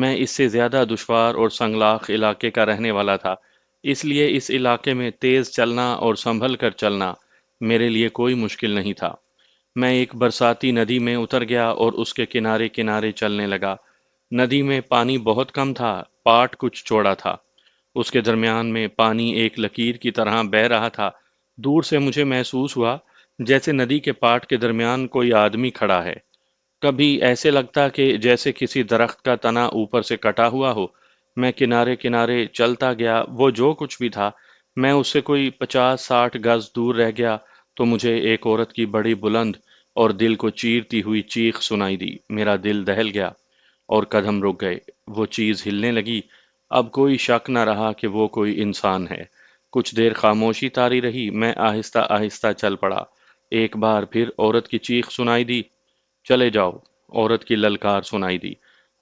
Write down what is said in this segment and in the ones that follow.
میں اس سے زیادہ دشوار اور سنگلاخ علاقے کا رہنے والا تھا، اس لیے اس علاقے میں تیز چلنا اور سنبھل کر چلنا میرے لیے کوئی مشکل نہیں تھا۔ میں ایک برساتی ندی میں اتر گیا اور اس کے کنارے کنارے چلنے لگا۔ ندی میں پانی بہت کم تھا، پاٹ کچھ چوڑا تھا، اس کے درمیان میں پانی ایک لکیر کی طرح بہہ رہا تھا۔ دور سے مجھے محسوس ہوا جیسے ندی کے پاٹ کے درمیان کوئی آدمی کھڑا ہے۔ کبھی ایسے لگتا کہ جیسے کسی درخت کا تنا اوپر سے کٹا ہوا ہو۔ میں کنارے کنارے چلتا گیا، وہ جو کچھ بھی تھا، میں اس سے کوئی 50-60 گز دور رہ گیا تو مجھے ایک عورت کی بڑی بلند اور دل کو چیرتی ہوئی چیخ سنائی دی۔ میرا دل دہل گیا اور قدم رک گئے۔ وہ چیز ہلنے لگی۔ اب کوئی شک نہ رہا کہ وہ کوئی انسان ہے۔ کچھ دیر خاموشی طاری رہی، میں آہستہ آہستہ چل پڑا۔ ایک بار پھر عورت کی چیخ سنائی دی، چلے جاؤ۔ عورت کی للکار سنائی دی،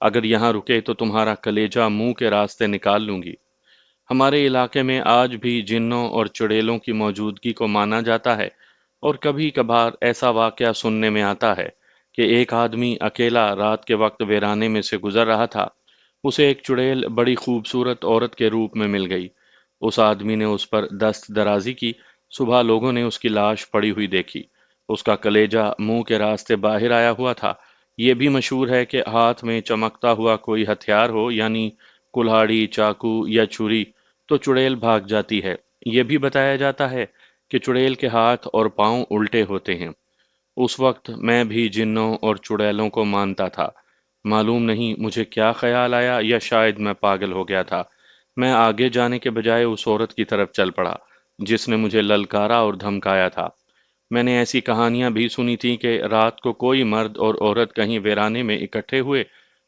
اگر یہاں رکے تو تمہارا کلیجہ منہ کے راستے نکال لوں گی۔ ہمارے علاقے میں آج بھی جنوں اور چڑیلوں کی موجودگی کو مانا جاتا ہے، اور کبھی کبھار ایسا واقعہ سننے میں آتا ہے کہ ایک آدمی اکیلا رات کے وقت ویرانے میں سے گزر رہا تھا۔ اسے ایک چڑیل بڑی خوبصورت عورت کے روپ میں مل گئی۔ اس آدمی نے اس پر دست درازی کی۔ صبح لوگوں نے اس کی لاش پڑی ہوئی دیکھی۔ اس کا کلیجہ منہ کے راستے باہر آیا ہوا تھا۔ یہ بھی مشہور ہے کہ ہاتھ میں چمکتا ہوا کوئی ہتھیار ہو، یعنی کلہاڑی، چاقو یا چھری، تو چڑیل بھاگ جاتی ہے۔ یہ بھی بتایا جاتا ہے کہ چڑیل کے ہاتھ اور پاؤں الٹے ہوتے ہیں۔ اس وقت میں بھی جنوں اور چڑیلوں کو مانتا تھا۔ معلوم نہیں مجھے کیا خیال آیا، یا شاید میں پاگل ہو گیا تھا۔ میں آگے جانے کے بجائے اس عورت کی طرف چل پڑا جس نے مجھے للکارا اور دھمکایا تھا۔ میں نے ایسی کہانیاں بھی سنی تھیں کہ رات کو کوئی مرد اور عورت کہیں ویرانے میں اکٹھے ہوئے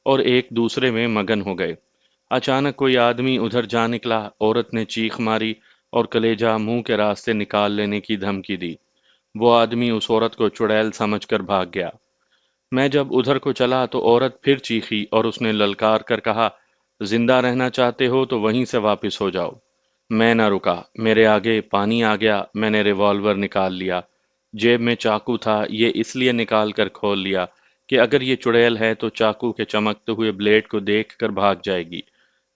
اور ایک دوسرے میں مگن ہو گئے۔ اچانک کوئی آدمی ادھر جا نکلا، عورت نے چیخ ماری اور کلیجہ منہ کے راستے نکال لینے کی دھمکی دی۔ وہ آدمی اس عورت کو چڑیل سمجھ کر بھاگ گیا۔ میں جب ادھر کو چلا تو عورت پھر چیخی اور اس نے للکار کر کہا، زندہ رہنا چاہتے ہو تو وہیں سے واپس ہو جاؤ۔ میں نہ رکا، میرے آگے پانی آ گیا۔ میں نے ریوالور نکال لیا۔ جیب میں چاقو تھا، یہ اس لیے نکال کر کھول لیا کہ اگر یہ چڑیل ہے تو چاقو کے چمکتے ہوئے بلیڈ کو دیکھ کر بھاگ جائے گی۔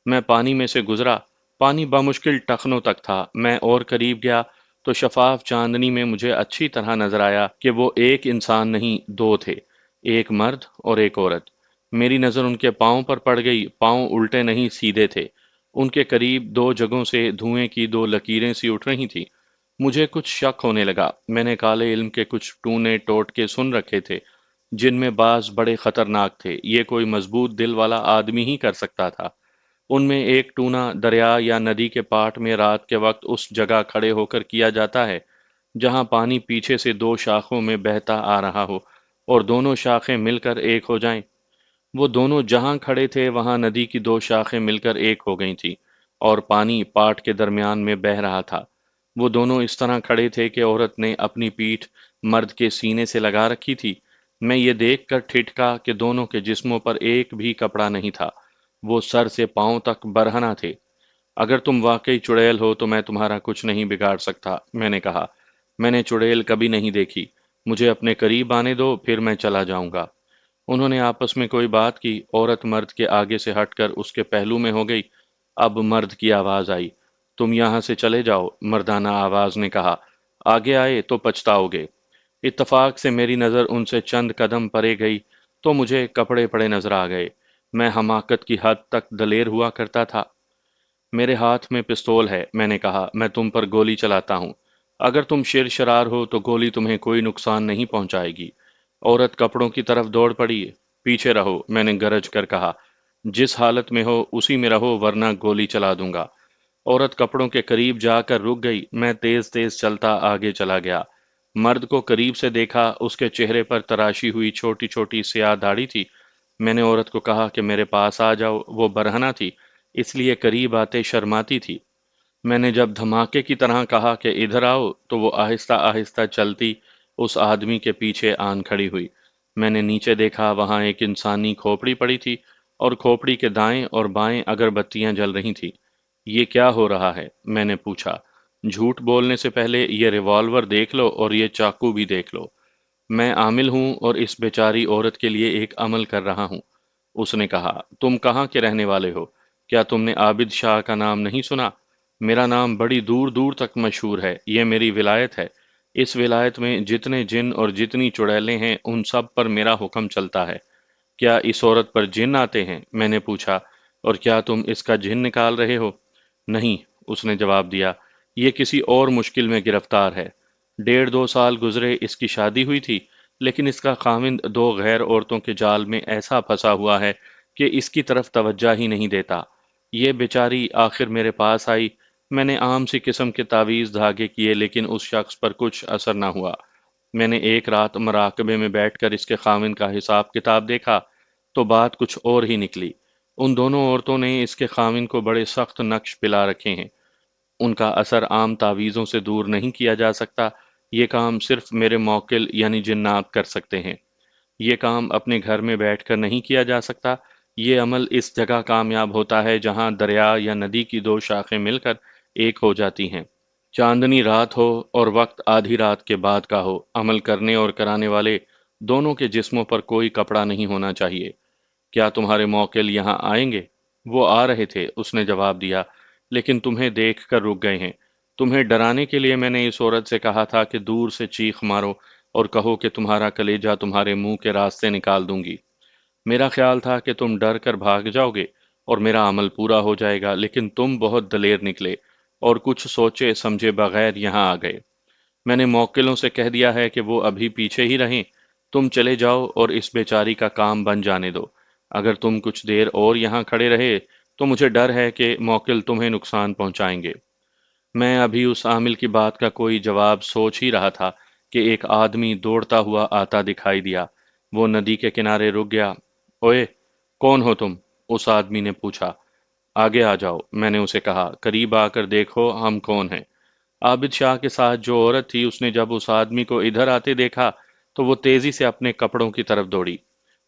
میں پانی میں سے گزرا۔ پانی بمشکل ٹخنوں تک تھا۔ میں اور قریب گیا تو شفاف چاندنی میں مجھے اچھی طرح نظر آیا کہ وہ ایک انسان نہیں، دو تھے، ایک مرد اور ایک عورت۔ میری نظر ان کے پاؤں پر پڑ گئی۔ پاؤں الٹے نہیں، سیدھے تھے۔ ان کے قریب دو جگہوں سے دھوئیں کی دو لکیریں سی اٹھ رہی تھیں۔ مجھے کچھ شک ہونے لگا۔ میں نے کالے علم کے کچھ ٹونے ٹوٹکے سن رکھے تھے جن میں بعض بڑے خطرناک تھے۔ یہ کوئی مضبوط دل والا آدمی ہی کر سکتا تھا۔ ان میں ایک ٹونا دریا یا ندی کے پاٹ میں رات کے وقت اس جگہ کھڑے ہو کر کیا جاتا ہے جہاں پانی پیچھے سے دو شاخوں میں بہتا آ رہا ہو اور دونوں شاخیں مل کر ایک ہو جائیں۔ وہ دونوں جہاں کھڑے تھے وہاں ندی کی دو شاخیں مل کر ایک ہو گئی تھیں اور پانی پاٹ کے درمیان میں بہہ رہا تھا۔ وہ دونوں اس طرح کھڑے تھے کہ عورت نے اپنی پیٹھ مرد کے سینے سے لگا رکھی تھی۔ میں یہ دیکھ کر ٹھٹکا کہ دونوں کے جسموں پر ایک بھی کپڑا نہیں تھا۔ وہ سر سے پاؤں تک برہنہ تھے۔ اگر تم واقعی چڑیل ہو تو میں تمہارا کچھ نہیں بگاڑ سکتا، میں نے کہا۔ میں نے چڑیل کبھی نہیں دیکھی۔ مجھے اپنے قریب آنے دو، پھر میں چلا جاؤں گا۔ انہوں نے آپس میں کوئی بات کی۔ عورت مرد کے آگے سے ہٹ کر اس کے پہلو میں ہو گئی۔ اب مرد کی آواز آئی، تم یہاں سے چلے جاؤ۔ مردانہ آواز نے کہا، آگے آئے تو پچھتاؤ گے۔ اتفاق سے میری نظر ان سے چند قدم پرے گئی تو مجھے کپڑے پڑے نظر آ گئے۔ میں حماقت کی حد تک دلیر ہوا کرتا تھا۔ میرے ہاتھ میں پستول ہے، میں نے کہا، میں تم پر گولی چلاتا ہوں۔ اگر تم شر شرار ہو تو گولی تمہیں کوئی نقصان نہیں پہنچائے گی۔ عورت کپڑوں کی طرف دوڑ پڑی۔ پیچھے رہو، میں نے گرج کر کہا۔ جس حالت میں ہو اسی میں رہو ورنہ گولی چلا دوں گا۔ عورت کپڑوں کے قریب جا کر رک گئی۔ میں تیز تیز چلتا آگے چلا گیا۔ مرد کو قریب سے دیکھا، اس کے چہرے پر تراشی ہوئی چھوٹی چھوٹی سیاہ داڑھی تھی۔ میں نے عورت کو کہا کہ میرے پاس آ جاؤ۔ وہ برہنہ تھی، اس لیے قریب آتے شرماتی تھی۔ میں نے جب دھماکے کی طرح کہا کہ ادھر آؤ تو وہ آہستہ آہستہ چلتی اس آدمی کے پیچھے آن کھڑی ہوئی۔ میں نے نیچے دیکھا، وہاں ایک انسانی کھوپڑی پڑی تھی اور کھوپڑی کے دائیں اور بائیں اگر بتیاں جل رہی تھیں۔ یہ کیا ہو رہا ہے؟ میں نے پوچھا۔ جھوٹ بولنے سے پہلے یہ ریوالور دیکھ لو اور یہ چاقو بھی دیکھ لو۔ میں عامل ہوں اور اس بیچاری عورت کے لیے ایک عمل کر رہا ہوں۔ اس نے کہا، تم کہاں کے رہنے والے ہو؟ کیا تم نے عابد شاہ کا نام نہیں سنا؟ میرا نام بڑی دور دور تک مشہور ہے، یہ میری ولایت ہے۔ اس ولایت میں جتنے جن اور جتنی چڑیلیں ہیں ان سب پر میرا حکم چلتا ہے۔ کیا اس عورت پر جن آتے ہیں؟ میں نے پوچھا، اور کیا تم اس کا جن نکال رہے ہو؟ نہیں، اس نے جواب دیا، یہ کسی اور مشکل میں گرفتار ہے۔ 1.5 2 سال گزرے اس کی شادی ہوئی تھی، لیکن اس کا خاوند 2 غیر عورتوں کے جال میں ایسا پھنسا ہوا ہے کہ اس کی طرف توجہ ہی نہیں دیتا۔ یہ بیچاری آخر میرے پاس آئی۔ میں نے عام سی قسم کے تعویذ دھاگے کیے لیکن اس شخص پر کچھ اثر نہ ہوا۔ میں نے ایک رات مراقبے میں بیٹھ کر اس کے خاوند کا حساب کتاب دیکھا تو بات کچھ اور ہی نکلی۔ ان دونوں عورتوں نے اس کے خاوند کو بڑے سخت نقش پلا رکھے ہیں۔ ان کا اثر عام تعویذوں سے دور نہیں کیا جا سکتا۔ یہ کام صرف میرے موکل یعنی جنات کر سکتے ہیں۔ یہ کام اپنے گھر میں بیٹھ کر نہیں کیا جا سکتا۔ یہ عمل اس جگہ کامیاب ہوتا ہے جہاں دریا یا ندی کی 2 شاخیں مل کر ایک ہو جاتی ہیں۔ چاندنی رات ہو اور وقت آدھی رات کے بعد کا ہو، عمل کرنے اور کرانے والے دونوں کے جسموں پر کوئی کپڑا نہیں ہونا چاہیے۔ کیا تمہارے موکل یہاں آئیں گے؟ وہ آ رہے تھے، اس نے جواب دیا، لیکن تمہیں دیکھ کر رک گئے ہیں۔ تمہیں ڈرانے کے لیے میں نے اس عورت سے کہا تھا کہ دور سے چیخ مارو اور کہو کہ تمہارا کلیجہ تمہارے منہ کے راستے نکال دوں گی۔ میرا خیال تھا کہ تم ڈر کر بھاگ جاؤ گے اور میرا عمل پورا ہو جائے گا، لیکن تم بہت دلیر نکلے اور کچھ سوچے سمجھے بغیر یہاں آ گئے۔ میں نے موکلوں سے کہہ دیا ہے کہ وہ ابھی پیچھے ہی رہیں۔ تم چلے جاؤ اور اس بیچاری کا کام بن جانے دو۔ اگر تم کچھ دیر اور یہاں کھڑے رہے تو مجھے ڈر ہے کہ موکل تمہیں نقصان پہنچائیں گے۔ میں ابھی اس عامل کی بات کا کوئی جواب سوچ ہی رہا تھا کہ ایک آدمی دوڑتا ہوا آتا دکھائی دیا۔ وہ ندی کے کنارے رک گیا۔ اوئے، کون ہو تم؟ اس آدمی نے پوچھا۔ آگے آ جاؤ، میں نے اسے کہا، قریب آ کر دیکھو ہم کون ہیں۔ عابد شاہ کے ساتھ جو عورت تھی اس نے جب اس آدمی کو ادھر آتے دیکھا تو وہ تیزی سے اپنے کپڑوں کی طرف دوڑی۔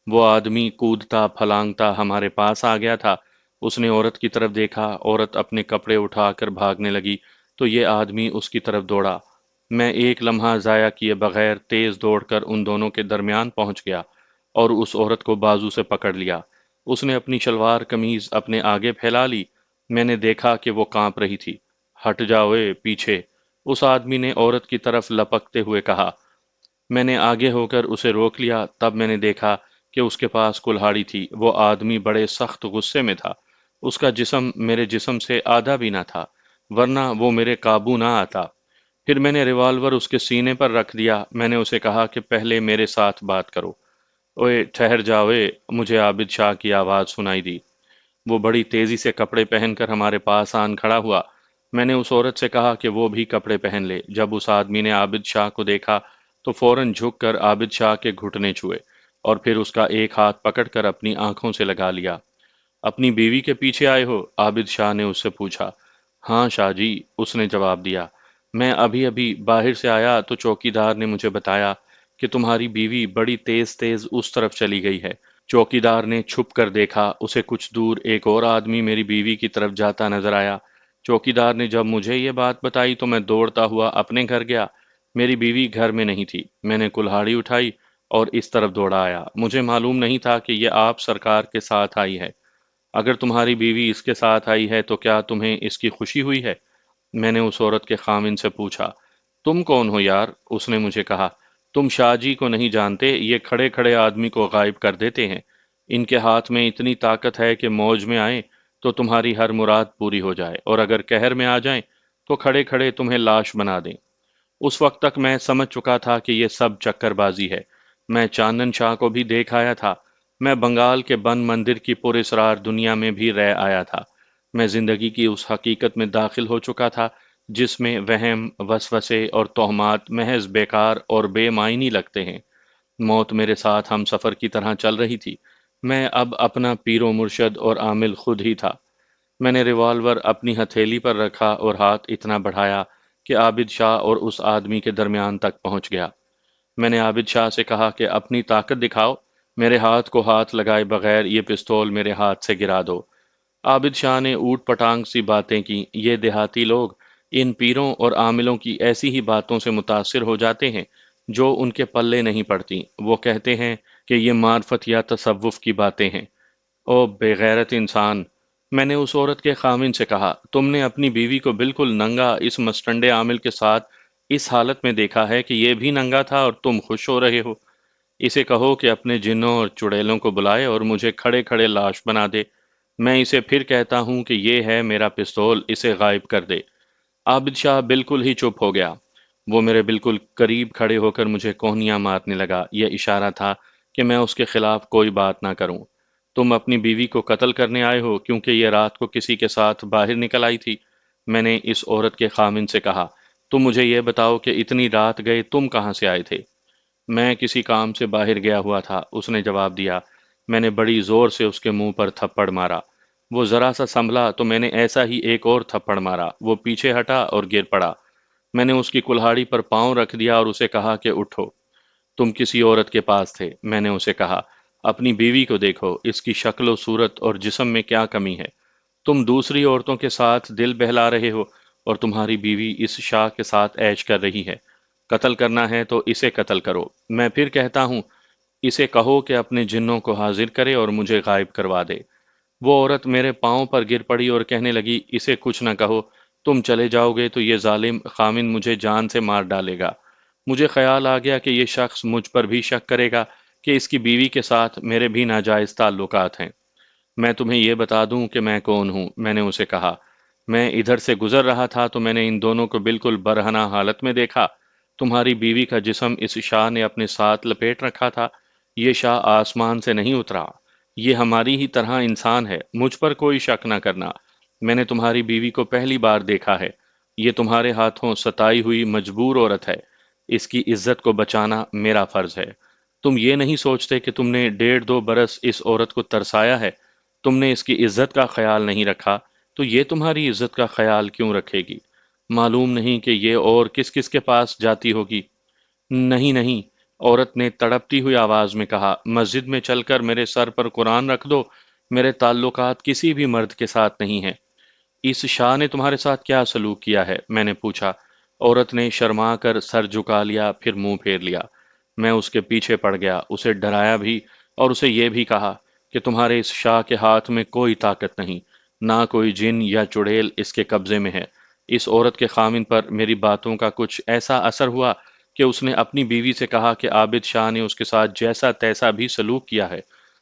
وہ آدمی کودتا پھلانگتا ہمارے پاس آ گیا تھا۔ اس نے عورت کی طرف دیکھا، عورت اپنے کپڑے اٹھا کر بھاگنے لگی تو یہ آدمی اس کی طرف دوڑا۔ میں ایک لمحہ ضائع کیے بغیر تیز دوڑ کر ان دونوں کے درمیان پہنچ گیا اور اس عورت کو بازو سے پکڑ لیا۔ اس نے اپنی شلوار قمیض اپنے آگے پھیلا لی۔ میں نے دیکھا کہ وہ کانپ رہی تھی۔ ہٹ جاؤ پیچھے، اس آدمی نے عورت کی طرف لپکتے ہوئے کہا۔ میں نے آگے ہو کر اسے روک لیا، تب میں نے دیکھا کہ اس کے پاس کلہاڑی تھی۔ وہ آدمی بڑے سخت غصے میں تھا۔ اس کا جسم میرے جسم سے آدھا بھی نہ تھا، ورنہ وہ میرے قابو نہ آتا۔ پھر میں نے ریوالور اس کے سینے پر رکھ دیا۔ میں نے اسے کہا کہ پہلے میرے ساتھ بات کرو۔ اوئے ٹھہر جاؤ، مجھے عابد شاہ کی آواز سنائی دی۔ وہ بڑی تیزی سے کپڑے پہن کر ہمارے پاس آن کھڑا ہوا۔ میں نے اس عورت سے کہا کہ وہ بھی کپڑے پہن لے۔ جب اس آدمی نے عابد شاہ کو دیکھا تو فوراً جھک کر عابد شاہ کے گھٹنے چھوئے اور پھر اس کا ایک ہاتھ پکڑ کر اپنی آنکھوں سے لگا لیا۔ اپنی بیوی کے پیچھے آئے ہو؟ عابد شاہ نے اس سے پوچھا۔ ہاں شاہ جی، اس نے جواب دیا۔ میں ابھی ابھی باہر سے آیا تو چوکیدار نے مجھے بتایا کہ تمہاری بیوی بڑی تیز تیز اس طرف چلی گئی ہے۔ چوکیدار نے چھپ کر دیکھا، اسے کچھ دور ایک اور آدمی میری بیوی کی طرف جاتا نظر آیا۔ چوکیدار نے جب مجھے یہ بات بتائی تو میں دوڑتا ہوا اپنے گھر گیا۔ میری بیوی گھر میں نہیں تھی۔ میں نے کلہاڑی اٹھائی اور اس طرف دوڑا آیا۔ مجھے معلوم نہیں تھا کہ یہ آپ سرکار کے ساتھ آئی ہے۔ اگر تمہاری بیوی اس کے ساتھ آئی ہے تو کیا تمہیں اس کی خوشی ہوئی ہے؟ میں نے اس عورت کے خاوند سے پوچھا۔ تم کون ہو یار؟ اس نے مجھے کہا۔ تم شاہ جی کو نہیں جانتے، یہ کھڑے کھڑے آدمی کو غائب کر دیتے ہیں۔ ان کے ہاتھ میں اتنی طاقت ہے کہ موج میں آئیں تو تمہاری ہر مراد پوری ہو جائے، اور اگر قہر میں آ جائیں تو کھڑے کھڑے تمہیں لاش بنا دیں۔ اس وقت تک میں سمجھ چکا تھا کہ یہ سب چکر بازی ہے۔ میں چاندن شاہ کو بھی دیکھ آیا تھا۔ میں بنگال کے بن مندر کی پر اسرار دنیا میں بھی رہ آیا تھا۔ میں زندگی کی اس حقیقت میں داخل ہو چکا تھا جس میں وہم، وسوسے اور توہمات محض بیکار اور بے معنی لگتے ہیں۔ موت میرے ساتھ ہم سفر کی طرح چل رہی تھی۔ میں اب اپنا پیر و مرشد اور عامل خود ہی تھا۔ میں نے ریوالور اپنی ہتھیلی پر رکھا اور ہاتھ اتنا بڑھایا کہ عابد شاہ اور اس آدمی کے درمیان تک پہنچ گیا۔ میں نے عابد شاہ سے کہا کہ اپنی طاقت دکھاؤ، میرے ہاتھ کو ہاتھ لگائے بغیر یہ پستول میرے ہاتھ سے گرا دو۔ عابد شاہ نے اوٹ پٹانگ سی باتیں کی۔ یہ دیہاتی لوگ ان پیروں اور عاملوں کی ایسی ہی باتوں سے متاثر ہو جاتے ہیں جو ان کے پلے نہیں پڑتی۔ وہ کہتے ہیں کہ یہ معرفت یا تصوف کی باتیں ہیں۔ او بے غیرت انسان! میں نے اس عورت کے خاوند سے کہا، تم نے اپنی بیوی کو بالکل ننگا اس مسٹنڈے عامل کے ساتھ اس حالت میں دیکھا ہے کہ یہ بھی ننگا تھا اور تم خوش ہو رہے ہو؟ اسے کہو کہ اپنے جنوں اور چڑیلوں کو بلائے اور مجھے کھڑے کھڑے لاش بنا دے۔ میں اسے پھر کہتا ہوں کہ یہ ہے میرا پستول، اسے غائب کر دے۔ عابد شاہ بالکل ہی چپ ہو گیا۔ وہ میرے بالکل قریب کھڑے ہو کر مجھے کونیاں مارنے لگا۔ یہ اشارہ تھا کہ میں اس کے خلاف کوئی بات نہ کروں۔ تم اپنی بیوی کو قتل کرنے آئے ہو کیونکہ یہ رات کو کسی کے ساتھ باہر نکل آئی تھی؟ میں نے اس عورت کے خاوند سے کہا، تم مجھے یہ بتاؤ کہ اتنی رات گئے تم کہاں سے آئے تھے؟ میں کسی کام سے باہر گیا ہوا تھا، اس نے جواب دیا۔ میں نے بڑی زور سے اس کے منہ پر تھپڑ مارا۔ وہ ذرا سا سنبھلا تو میں نے ایسا ہی ایک اور تھپڑ مارا۔ وہ پیچھے ہٹا اور گر پڑا۔ میں نے اس کی کلہاڑی پر پاؤں رکھ دیا اور اسے کہا کہ اٹھو۔ تم کسی عورت کے پاس تھے، میں نے اسے کہا۔ اپنی بیوی کو دیکھو، اس کی شکل و صورت اور جسم میں کیا کمی ہے؟ تم دوسری عورتوں کے ساتھ دل بہلا رہے ہو اور تمہاری بیوی اس شاہ کے ساتھ عیش کر رہی ہے۔ قتل کرنا ہے تو اسے قتل کرو۔ میں پھر کہتا ہوں، اسے کہو کہ اپنے جنوں کو حاضر کرے اور مجھے غائب کروا دے۔ وہ عورت میرے پاؤں پر گر پڑی اور کہنے لگی، اسے کچھ نہ کہو، تم چلے جاؤ گے تو یہ ظالم خامن مجھے جان سے مار ڈالے گا۔ مجھے خیال آ گیا کہ یہ شخص مجھ پر بھی شک کرے گا کہ اس کی بیوی کے ساتھ میرے بھی ناجائز تعلقات ہیں۔ میں تمہیں یہ بتا دوں کہ میں کون ہوں، میں نے اسے کہا۔ میں ادھر سے گزر رہا تھا تو میں نے ان دونوں کو بالکل برہنہ حالت میں دیکھا۔ تمہاری بیوی کا جسم اس شاہ نے اپنے ساتھ لپیٹ رکھا تھا۔ یہ شاہ آسمان سے نہیں اترا۔ یہ ہماری ہی طرح انسان ہے، مجھ پر کوئی شک نہ کرنا۔ میں نے تمہاری بیوی کو پہلی بار دیکھا ہے۔ یہ تمہارے ہاتھوں ستائی ہوئی مجبور عورت ہے۔ اس کی عزت کو بچانا میرا فرض ہے۔ تم یہ نہیں سوچتے کہ تم نے 1.5-2 برس اس عورت کو ترسایا ہے؟ تم نے اس کی عزت کا خیال نہیں رکھا تو یہ تمہاری عزت کا خیال کیوں رکھے گی؟ معلوم نہیں کہ یہ اور کس کس کے پاس جاتی ہوگی۔ نہیں نہیں، عورت نے تڑپتی ہوئی آواز میں کہا، مسجد میں چل کر میرے سر پر قرآن رکھ دو۔ میرے تعلقات کسی بھی مرد کے ساتھ نہیں ہیں۔ اس شاہ نے تمہارے ساتھ کیا سلوک کیا ہے؟ میں نے پوچھا۔ عورت نے شرما کر سر جھکا لیا، پھر منہ پھیر لیا۔ میں اس کے پیچھے پڑ گیا، اسے ڈرایا بھی اور اسے یہ بھی کہا کہ تمہارے اس شاہ کے ہاتھ میں کوئی طاقت نہیں، نہ کوئی جن یا چڑیل اس کے قبضے میں ہے۔ اس عورت کے خامن پر میری باتوں کا کچھ ایسا اثر ہوا کہ اس نے اپنی بیوی سے کہا کہ عابد شاہ نے اس کے ساتھ جیسا تیسا بھی سلوک کیا ہے،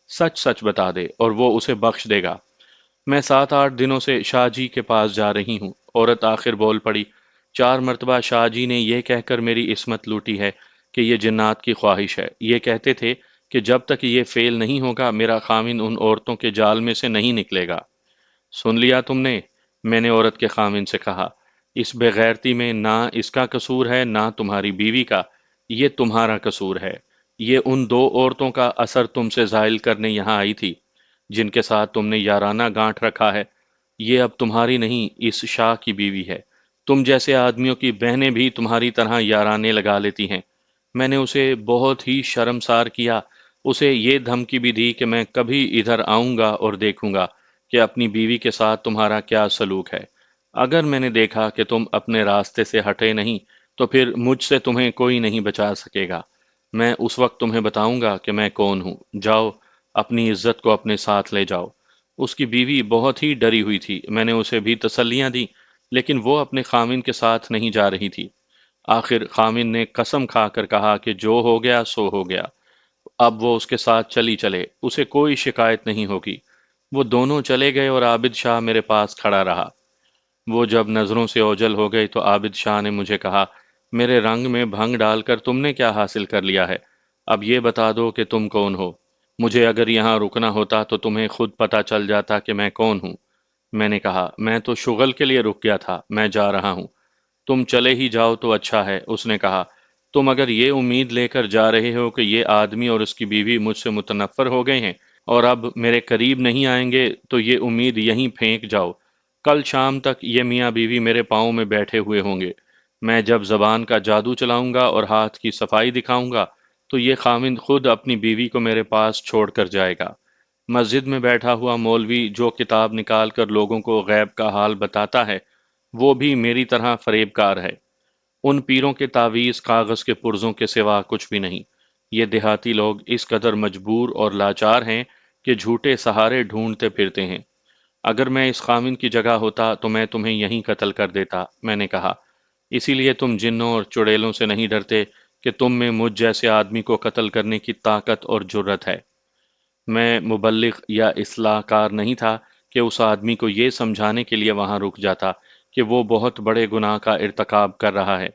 سچ سچ بتا دے اور وہ اسے بخش دے گا۔ میں 7-8 دنوں سے شاہ جی کے پاس جا رہی ہوں۔ عورت آخر بول پڑی، 4 مرتبہ شاہ جی نے یہ کہہ کر میری عصمت لوٹی ہے کہ یہ جنات کی خواہش ہے۔ یہ کہتے تھے کہ جب تک یہ فعل نہیں ہوگا میرا خامن ان عورتوں کے جال میں سے نہیں نکلے گا۔ سن لیا تم نے؟ میں نے عورت کے خامن سے کہا۔ اس بے غیرتی میں نہ اس کا قصور ہے نہ تمہاری بیوی کا، یہ تمہارا قصور ہے۔ یہ ان 2 عورتوں کا اثر تم سے زائل کرنے یہاں آئی تھی جن کے ساتھ تم نے یارانہ گانٹھ رکھا ہے۔ یہ اب تمہاری نہیں، اس شاہ کی بیوی ہے۔ تم جیسے آدمیوں کی بہنیں بھی تمہاری طرح یارانے لگا لیتی ہیں۔ میں نے اسے بہت ہی شرمسار کیا، اسے یہ دھمکی بھی دی کہ میں کبھی ادھر آؤں گا اور دیکھوں گا کہ اپنی بیوی کے ساتھ تمہارا کیا سلوک ہے۔ اگر میں نے دیکھا کہ تم اپنے راستے سے ہٹے نہیں تو پھر مجھ سے تمہیں کوئی نہیں بچا سکے گا۔ میں اس وقت تمہیں بتاؤں گا کہ میں کون ہوں۔ جاؤ، اپنی عزت کو اپنے ساتھ لے جاؤ۔ اس کی بیوی بہت ہی ڈری ہوئی تھی۔ میں نے اسے بھی تسلیاں دی لیکن وہ اپنے خامن کے ساتھ نہیں جا رہی تھی۔ آخر خامن نے قسم کھا کر کہا کہ جو ہو گیا سو ہو گیا، اب وہ اس کے ساتھ چلی چلے، اسے کوئی شکایت نہیں ہوگی۔ وہ دونوں چلے گئے اور عابد شاہ میرے پاس کھڑا رہا۔ وہ جب نظروں سے اوجھل ہو گئی تو عابد شاہ نے مجھے کہا، میرے رنگ میں بھنگ ڈال کر تم نے کیا حاصل کر لیا ہے؟ اب یہ بتا دو کہ تم کون ہو۔ مجھے اگر یہاں رکنا ہوتا تو تمہیں خود پتہ چل جاتا کہ میں کون ہوں۔ میں نے کہا، میں تو شغل کے لیے رک گیا تھا، میں جا رہا ہوں۔ تم چلے ہی جاؤ تو اچھا ہے۔ اس نے کہا، تم اگر یہ امید لے کر جا رہے ہو کہ یہ آدمی اور اس کی بیوی مجھ سے متنفر ہو گئے ہیں اور اب میرے قریب نہیں آئیں گے تو یہ امید یہیں پھینک جاؤ۔ کل شام تک یہ میاں بیوی میرے پاؤں میں بیٹھے ہوئے ہوں گے۔ میں جب زبان کا جادو چلاؤں گا اور ہاتھ کی صفائی دکھاؤں گا تو یہ خاوند خود اپنی بیوی کو میرے پاس چھوڑ کر جائے گا۔ مسجد میں بیٹھا ہوا مولوی جو کتاب نکال کر لوگوں کو غیب کا حال بتاتا ہے، وہ بھی میری طرح فریب کار ہے۔ ان پیروں کے تعویذ کاغذ کے پرزوں کے سوا کچھ بھی نہیں۔ یہ دیہاتی لوگ اس قدر مجبور اور لاچار ہیں کہ جھوٹے سہارے ڈھونڈتے پھرتے ہیں۔ اگر میں اس خاوند کی جگہ ہوتا تو میں تمہیں یہیں قتل کر دیتا، میں نے کہا۔ اسی لیے تم جنوں اور چڑیلوں سے نہیں ڈرتے کہ تم میں مجھ جیسے آدمی کو قتل کرنے کی طاقت اور جرت ہے۔ میں مبلغ یا اصلاح کار نہیں تھا کہ اس آدمی کو یہ سمجھانے کے لیے وہاں رک جاتا کہ وہ بہت بڑے گناہ کا ارتکاب کر رہا ہے۔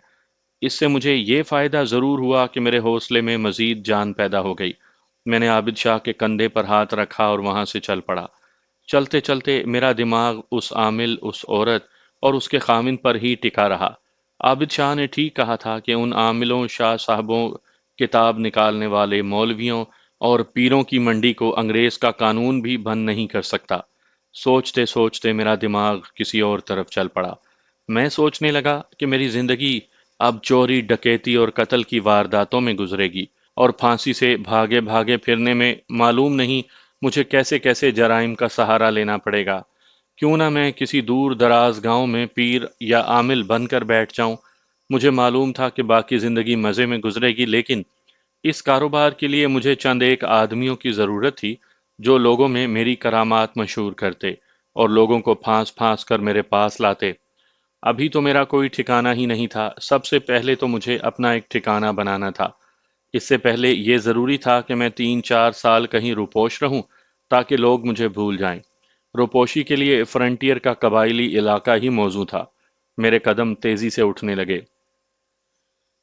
اس سے مجھے یہ فائدہ ضرور ہوا کہ میرے حوصلے میں مزید جان پیدا ہو گئی۔ میں نے عابد شاہ کے کندھے پر ہاتھ رکھا اور وہاں سے چل پڑا۔ چلتے چلتے میرا دماغ اس عامل، اس عورت اور اس کے خاوند پر ہی ٹکا رہا۔ عابد شاہ نے ٹھیک کہا تھا کہ ان عاملوں، شاہ صاحبوں، کتاب نکالنے والے مولویوں اور پیروں کی منڈی کو انگریز کا قانون بھی بند نہیں کر سکتا۔ سوچتے سوچتے میرا دماغ کسی اور طرف چل پڑا۔ میں سوچنے لگا کہ میری زندگی اب چوری، ڈکیتی اور قتل کی وارداتوں میں گزرے گی، اور پھانسی سے بھاگے بھاگے پھرنے میں معلوم نہیں مجھے کیسے کیسے جرائم کا سہارا لینا پڑے گا۔ کیوں نہ میں کسی دور دراز گاؤں میں پیر یا عامل بن کر بیٹھ جاؤں۔ مجھے معلوم تھا کہ باقی زندگی مزے میں گزرے گی، لیکن اس کاروبار کے لیے مجھے چند ایک آدمیوں کی ضرورت تھی جو لوگوں میں میری کرامات مشہور کرتے اور لوگوں کو پھانس پھانس کر میرے پاس لاتے۔ ابھی تو میرا کوئی ٹھکانہ ہی نہیں تھا۔ سب سے پہلے تو مجھے اپنا ایک ٹھکانہ بنانا تھا۔ اس سے پہلے یہ ضروری تھا کہ میں 3 4 سال کہیں روپوش رہوں تاکہ لوگ مجھے بھول جائیں۔ روپوشی کے لیے فرنٹیئر کا قبائلی علاقہ ہی موزوں تھا۔ میرے قدم تیزی سے اٹھنے لگے۔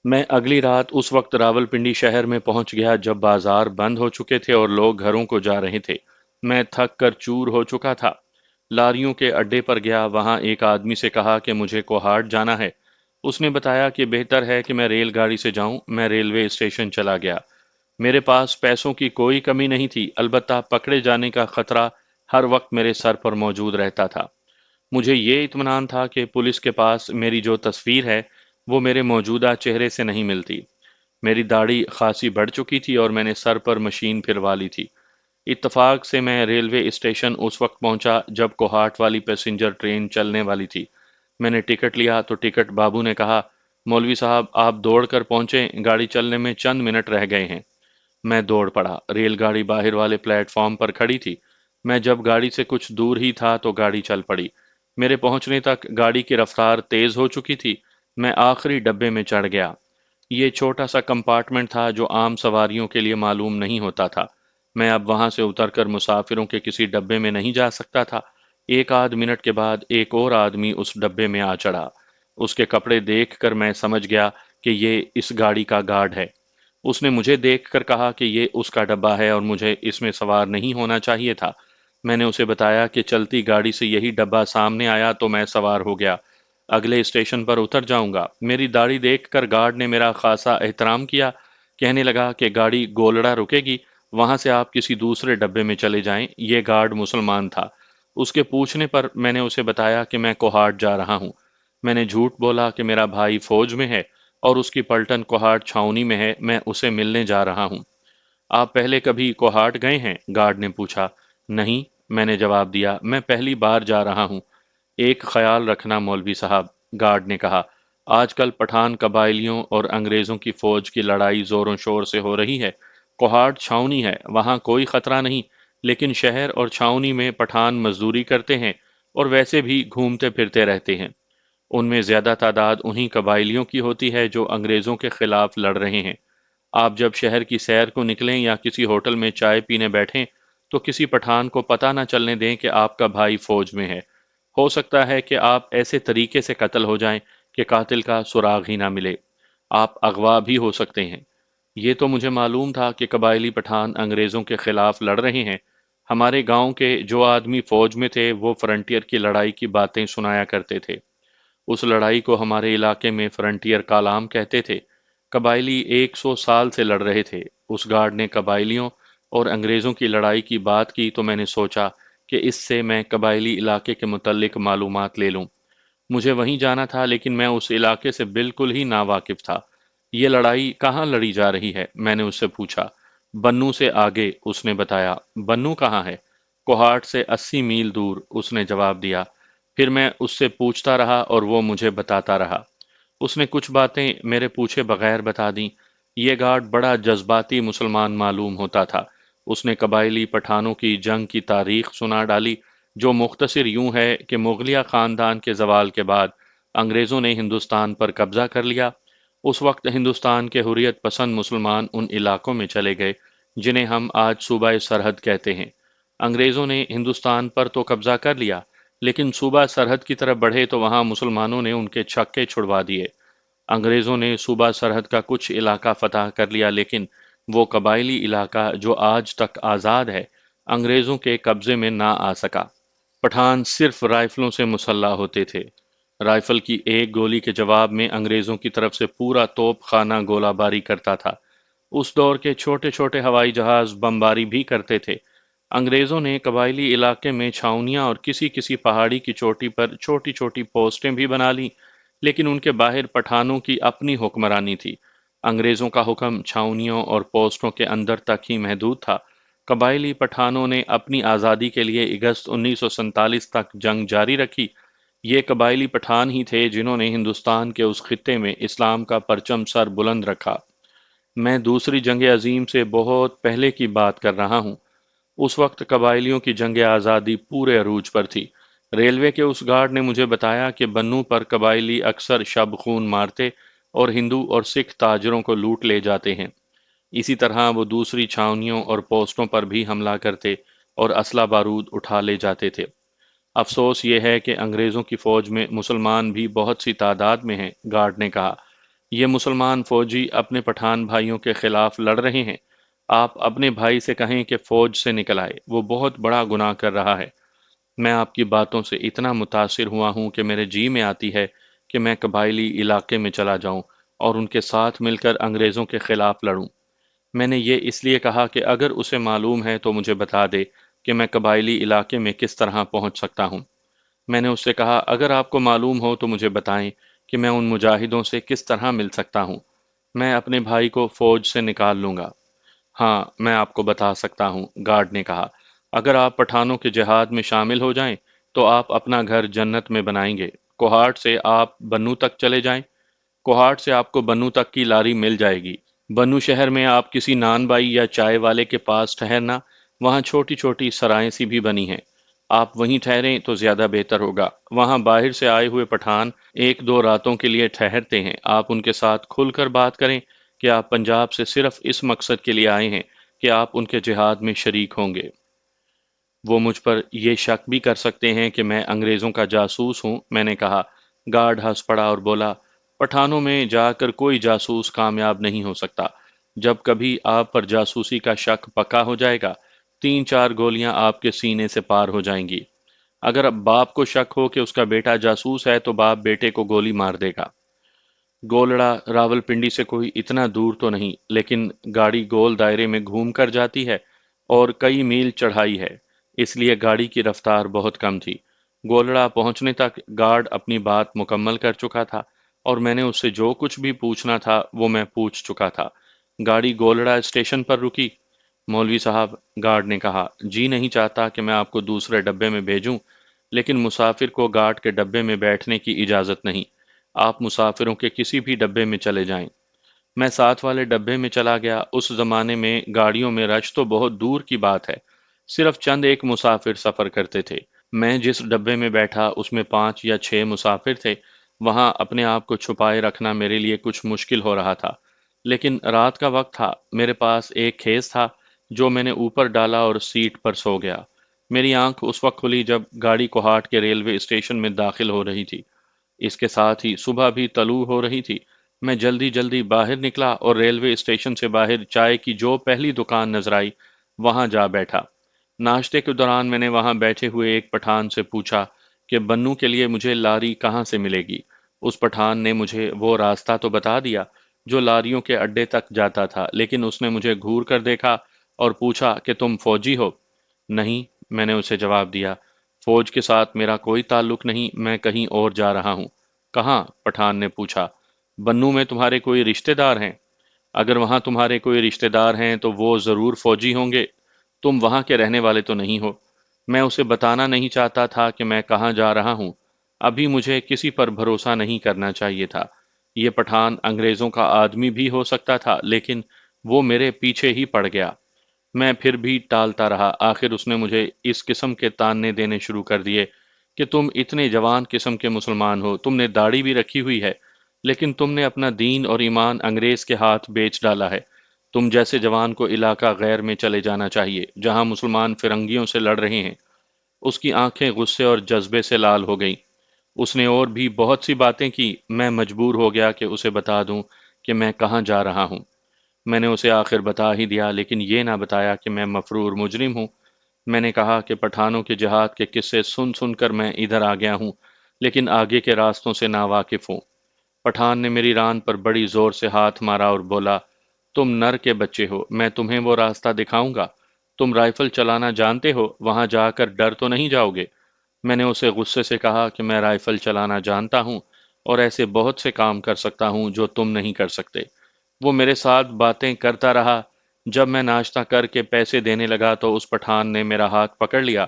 میں اگلی رات اس وقت راولپنڈی شہر میں پہنچ گیا جب بازار بند ہو چکے تھے اور لوگ گھروں کو جا رہے تھے۔ میں تھک کر چور ہو چکا تھا۔ لاریوں کے اڈے پر گیا، وہاں ایک آدمی سے کہا کہ مجھے کوہاٹ جانا ہے۔ اس نے بتایا کہ بہتر ہے کہ میں ریل گاڑی سے جاؤں۔ میں ریلوے اسٹیشن چلا گیا۔ میرے پاس پیسوں کی کوئی کمی نہیں تھی، البتہ پکڑے جانے کا خطرہ ہر وقت میرے سر پر موجود رہتا تھا۔ مجھے یہ اطمینان تھا کہ پولیس کے پاس میری جو تصویر ہے وہ میرے موجودہ چہرے سے نہیں ملتی۔ میری داڑھی خاصی بڑھ چکی تھی اور میں نے سر پر مشین پھروا لی تھی۔ اتفاق سے میں ریلوے اسٹیشن اس وقت پہنچا جب کوہاٹ والی پیسنجر ٹرین چلنے والی تھی۔ میں نے ٹکٹ لیا تو ٹکٹ بابو نے کہا، مولوی صاحب آپ دوڑ کر پہنچے، گاڑی چلنے میں چند منٹ رہ گئے ہیں۔ میں دوڑ پڑا۔ ریل گاڑی باہر والے پلیٹ فارم پر کھڑی تھی۔ میں جب گاڑی سے کچھ دور ہی تھا تو گاڑی چل پڑی۔ میرے پہنچنے تک گاڑی کی رفتار تیز ہو چکی تھی۔ میں آخری ڈبے میں چڑھ گیا۔ یہ چھوٹا سا کمپارٹمنٹ تھا جو عام سواریوں کے لیے معلوم نہیں ہوتا تھا۔ میں اب وہاں سے اتر کر مسافروں کے کسی ڈبے میں نہیں جا سکتا تھا۔ ایک آدھ منٹ کے بعد ایک اور آدمی اس ڈبے میں آ چڑھا۔ اس کے کپڑے دیکھ کر میں سمجھ گیا کہ یہ اس گاڑی کا گارڈ ہے۔ اس نے مجھے دیکھ کر کہا کہ یہ اس کا ڈبہ ہے اور مجھے اس میں سوار نہیں ہونا چاہیے تھا۔ میں نے اسے بتایا کہ چلتی گاڑی سے یہی ڈبہ سامنے آیا تو میں سوار ہو گیا۔ اگلے اسٹیشن پر اتر جاؤں گا۔ میری داڑھی دیکھ کر گارڈ نے میرا خاصا احترام کیا۔ کہنے لگا کہ گاڑی گولڑا رکے گی، وہاں سے آپ کسی دوسرے ڈبے میں چلے جائیں۔ یہ گارڈ مسلمان تھا۔ اس کے پوچھنے پر میں نے اسے بتایا کہ میں کوہاٹ جا رہا ہوں۔ میں نے جھوٹ بولا کہ میرا بھائی فوج میں ہے اور اس کی پلٹن کوہاٹ چھاؤنی میں ہے، میں اسے ملنے جا رہا ہوں۔ آپ پہلے کبھی کوہاٹ گئے ہیں؟ گارڈ نے پوچھا۔ نہیں، میں نے جواب دیا، میں پہلی بار جا رہا ہوں۔ ایک خیال رکھنا مولوی صاحب، گارڈ نے کہا، آج کل پٹھان قبائلیوں اور انگریزوں کی فوج کی لڑائی زور و شور سے ہو رہی ہے۔ کوہاٹ چھاؤنی ہے، وہاں کوئی خطرہ نہیں، لیکن شہر اور چھاؤنی میں پٹھان مزدوری کرتے ہیں اور ویسے بھی گھومتے پھرتے رہتے ہیں۔ ان میں زیادہ تعداد انہی قبائلیوں کی ہوتی ہے جو انگریزوں کے خلاف لڑ رہے ہیں۔ آپ جب شہر کی سیر کو نکلیں یا کسی ہوٹل میں چائے پینے بیٹھیں تو کسی پٹھان کو پتہ نہ چلنے دیں کہ آپ کا بھائی فوج میں ہے۔ ہو سکتا ہے کہ آپ ایسے طریقے سے قتل ہو جائیں کہ قاتل کا سراغ ہی نہ ملے۔ آپ اغوا بھی ہو سکتے ہیں۔ یہ تو مجھے معلوم تھا کہ قبائلی پٹھان انگریزوں کے خلاف لڑ رہے ہیں۔ ہمارے گاؤں کے جو آدمی فوج میں تھے وہ فرنٹیئر کی لڑائی کی باتیں سنایا کرتے تھے۔ اس لڑائی کو ہمارے علاقے میں فرنٹیئر کالام کہتے تھے۔ قبائلی 100 سال سے لڑ رہے تھے۔ اس گارڈ نے قبائلیوں اور انگریزوں کی لڑائی کی بات کی تو میں نے سوچا کہ اس سے میں قبائلی علاقے کے متعلق معلومات لے لوں۔ مجھے وہیں جانا تھا لیکن میں اس علاقے سے بالکل ہی ناواقف تھا۔ یہ لڑائی کہاں لڑی جا رہی ہے؟ میں نے اس سے پوچھا۔ بنو سے آگے، اس نے بتایا۔ بنو کہاں ہے؟ کوہاٹ سے 80 میل دور، اس نے جواب دیا۔ پھر میں اس سے پوچھتا رہا اور وہ مجھے بتاتا رہا۔ اس نے کچھ باتیں میرے پوچھے بغیر بتا دیں۔ یہ گارڈ بڑا جذباتی مسلمان معلوم ہوتا تھا۔ اس نے قبائلی پٹھانوں کی جنگ کی تاریخ سنا ڈالی، جو مختصر یوں ہے کہ مغلیہ خاندان کے زوال کے بعد انگریزوں نے ہندوستان پر قبضہ کر لیا۔ اس وقت ہندوستان کے حریت پسند مسلمان ان علاقوں میں چلے گئے جنہیں ہم آج صوبہ سرحد کہتے ہیں۔ انگریزوں نے ہندوستان پر تو قبضہ کر لیا، لیکن صوبہ سرحد کی طرف بڑھے تو وہاں مسلمانوں نے ان کے چھکے چھڑوا دیے۔ انگریزوں نے صوبہ سرحد کا کچھ علاقہ فتح کر لیا، لیکن وہ قبائلی علاقہ جو آج تک آزاد ہے، انگریزوں کے قبضے میں نہ آ سکا۔ پٹھان صرف رائفلوں سے مسلح ہوتے تھے۔ رائفل کی ایک گولی کے جواب میں انگریزوں کی طرف سے پورا توپ خانہ گولہ باری کرتا تھا۔ اس دور کے چھوٹے چھوٹے ہوائی جہاز بمباری بھی کرتے تھے۔ انگریزوں نے قبائلی علاقے میں چھاؤنیاں اور کسی کسی پہاڑی کی چوٹی پر چھوٹی چھوٹی پوسٹیں بھی بنا لیں، لیکن ان کے باہر پٹھانوں کی اپنی حکمرانی تھی۔ انگریزوں کا حکم چھاؤنیوں اور پوسٹوں کے اندر تک ہی محدود تھا۔ قبائلی پٹھانوں نے اپنی آزادی کے لیے اگست 1947 تک جنگ جاری رکھی۔ یہ قبائلی پٹھان ہی تھے جنہوں نے ہندوستان کے اس خطے میں اسلام کا پرچم سر بلند رکھا۔ میں دوسری جنگ عظیم سے بہت پہلے کی بات کر رہا ہوں۔ اس وقت قبائلیوں کی جنگ آزادی پورے عروج پر تھی۔ ریلوے کے اس گارڈ نے مجھے بتایا کہ بنوں پر قبائلی اکثر شب خون مارتے اور ہندو اور سکھ تاجروں کو لوٹ لے جاتے ہیں۔ اسی طرح وہ دوسری چھاؤنیوں اور پوسٹوں پر بھی حملہ کرتے اور اسلحہ بارود اٹھا لے جاتے تھے۔ افسوس یہ ہے کہ انگریزوں کی فوج میں مسلمان بھی بہت سی تعداد میں ہیں، گارڈ نے کہا۔ یہ مسلمان فوجی اپنے پٹھان بھائیوں کے خلاف لڑ رہے ہیں۔ آپ اپنے بھائی سے کہیں کہ فوج سے نکل آئے، وہ بہت بڑا گناہ کر رہا ہے۔ میں آپ کی باتوں سے اتنا متاثر ہوا ہوں کہ میرے جی میں آتی ہے کہ میں قبائلی علاقے میں چلا جاؤں اور ان کے ساتھ مل کر انگریزوں کے خلاف لڑوں۔ میں نے یہ اس لیے کہا کہ اگر اسے معلوم ہے تو مجھے بتا دے کہ میں قبائلی علاقے میں کس طرح پہنچ سکتا ہوں۔ میں نے اس سے کہا اگر آپ کو معلوم ہو تو مجھے بتائیں کہ میں ان مجاہدوں سے کس طرح مل سکتا ہوں۔ میں اپنے بھائی کو فوج سے نکال لوں گا۔ ہاں، میں آپ کو بتا سکتا ہوں، گارڈ نے کہا۔ اگر آپ پٹھانوں کے جہاد میں شامل ہو جائیں تو آپ اپنا گھر جنت میں بنائیں گے۔ کوہاٹ سے آپ بنو تک چلے جائیں۔ کوہاٹ سے آپ کو بنو تک کی لاری مل جائے گی۔ بنو شہر میں آپ کسی نان بائی یا چائے والے کے پاس ٹھہرنا، وہاں چھوٹی چھوٹی سرائیں سی بھی بنی ہیں۔ آپ وہیں ٹھہریں تو زیادہ بہتر ہوگا۔ وہاں باہر سے آئے ہوئے پٹھان ایک دو راتوں کے لیے ٹھہرتے ہیں۔ آپ ان کے ساتھ کھل کر بات کریں کہ آپ پنجاب سے صرف اس مقصد کے لیے آئے ہیں کہ آپ ان کے جہاد میں شریک ہوں گے۔ وہ مجھ پر یہ شک بھی کر سکتے ہیں کہ میں انگریزوں کا جاسوس ہوں، میں نے کہا۔ گارڈ ہنس پڑا اور بولا، پٹھانوں میں جا کر کوئی جاسوس کامیاب نہیں ہو سکتا۔ جب کبھی آپ پر جاسوسی کا شک پکا ہو جائے گا، 3 4 گولیاں آپ کے سینے سے پار ہو جائیں گی۔ اگر اب باپ کو شک ہو کہ اس کا بیٹا جاسوس ہے تو باپ بیٹے کو گولی مار دے گا۔ گولڑا راول پنڈی سے کوئی اتنا دور تو نہیں، لیکن گاڑی گول دائرے میں گھوم کر جاتی ہے اور کئی میل چڑھائی ہے، اس لیے گاڑی کی رفتار بہت کم تھی۔ گولڑا پہنچنے تک گارڈ اپنی بات مکمل کر چکا تھا اور میں نے اس سے جو کچھ بھی پوچھنا تھا وہ میں پوچھ چکا تھا۔ گاڑی گولڑا اسٹیشن پر رکی۔ مولوی صاحب، گارڈ نے کہا، جی نہیں چاہتا کہ میں آپ کو دوسرے ڈبے میں بھیجوں، لیکن مسافر کو گارڈ کے ڈبے میں بیٹھنے کی اجازت نہیں۔ آپ مسافروں کے کسی بھی ڈبے میں چلے جائیں۔ میں ساتھ والے ڈبے میں چلا گیا۔ اس زمانے میں گاڑیوں میں رش تو بہت دور کی بات ہے، صرف چند ایک مسافر سفر کرتے تھے۔ میں جس ڈبے میں بیٹھا اس میں 5 یا 6 مسافر تھے۔ وہاں اپنے آپ کو چھپائے رکھنا میرے لیے کچھ مشکل ہو رہا تھا، لیکن رات کا وقت تھا۔ میرے پاس ایک خیز تھا جو میں نے اوپر ڈالا اور سیٹ پر سو گیا۔ میری آنکھ اس وقت کھلی جب گاڑی کوہاٹ کے ریلوے اسٹیشن میں داخل ہو رہی تھی۔ اس کے ساتھ ہی صبح بھی طلوع ہو رہی تھی۔ میں جلدی جلدی باہر نکلا اور ریلوے اسٹیشن سے باہر چائے کی جو پہلی دکان نظر آئی وہاں جا بیٹھا۔ ناشتے کے دوران میں نے وہاں بیٹھے ہوئے ایک پٹھان سے پوچھا کہ بنو کے لیے مجھے لاری کہاں سے ملے گی۔ اس پٹھان نے مجھے وہ راستہ تو بتا دیا جو لاریوں کے اڈے تک جاتا تھا، لیکن اس نے مجھے گھور کر دیکھا اور پوچھا کہ تم فوجی ہو؟ نہیں، میں نے اسے جواب دیا، فوج کے ساتھ میرا کوئی تعلق نہیں، میں کہیں اور جا رہا ہوں۔ کہاں؟ پٹھان نے پوچھا۔ بنو میں تمہارے کوئی رشتہ دار ہیں؟ اگر وہاں تمہارے کوئی رشتہ دار ہیں تو وہ ضرور فوجی ہوں گے، تم وہاں کے رہنے والے تو نہیں ہو۔ میں اسے بتانا نہیں چاہتا تھا کہ میں کہاں جا رہا ہوں۔ ابھی مجھے کسی پر بھروسہ نہیں کرنا چاہیے تھا۔ یہ پٹھان انگریزوں کا آدمی بھی ہو سکتا تھا، لیکن وہ میرے پیچھے ہی پڑ گیا۔ میں پھر بھی ٹالتا رہا۔ آخر اس نے مجھے اس قسم کے تانے دینے شروع کر دیے کہ تم اتنے جوان قسم کے مسلمان ہو، تم نے داڑھی بھی رکھی ہوئی ہے، لیکن تم نے اپنا دین اور ایمان انگریز کے ہاتھ بیچ ڈالا ہے۔ تم جیسے جوان کو علاقہ غیر میں چلے جانا چاہیے، جہاں مسلمان فرنگیوں سے لڑ رہے ہیں۔ اس کی آنکھیں غصے اور جذبے سے لال ہو گئیں۔ اس نے اور بھی بہت سی باتیں کی۔ میں مجبور ہو گیا کہ اسے بتا دوں کہ میں کہاں جا رہا ہوں۔ میں نے اسے آخر بتا ہی دیا، لیکن یہ نہ بتایا کہ میں مفرور مجرم ہوں۔ میں نے کہا کہ پٹھانوں کے جہاد کے قصے سن سن کر میں ادھر آ گیا ہوں، لیکن آگے کے راستوں سے ناواقف ہوں۔ پٹھان نے میری ران پر بڑی زور سے ہاتھ مارا اور بولا، تم نر کے بچے ہو، میں تمہیں وہ راستہ دکھاؤں گا۔ تم رائفل چلانا جانتے ہو، وہاں جا کر ڈر تو نہیں جاؤ گے؟ میں نے اسے غصے سے کہا کہ میں رائفل چلانا جانتا ہوں اور ایسے بہت سے کام کر سکتا ہوں جو تم نہیں کر سکتے۔ وہ میرے ساتھ باتیں کرتا رہا۔ جب میں ناشتہ کر کے پیسے دینے لگا تو اس پٹھان نے میرا ہاتھ پکڑ لیا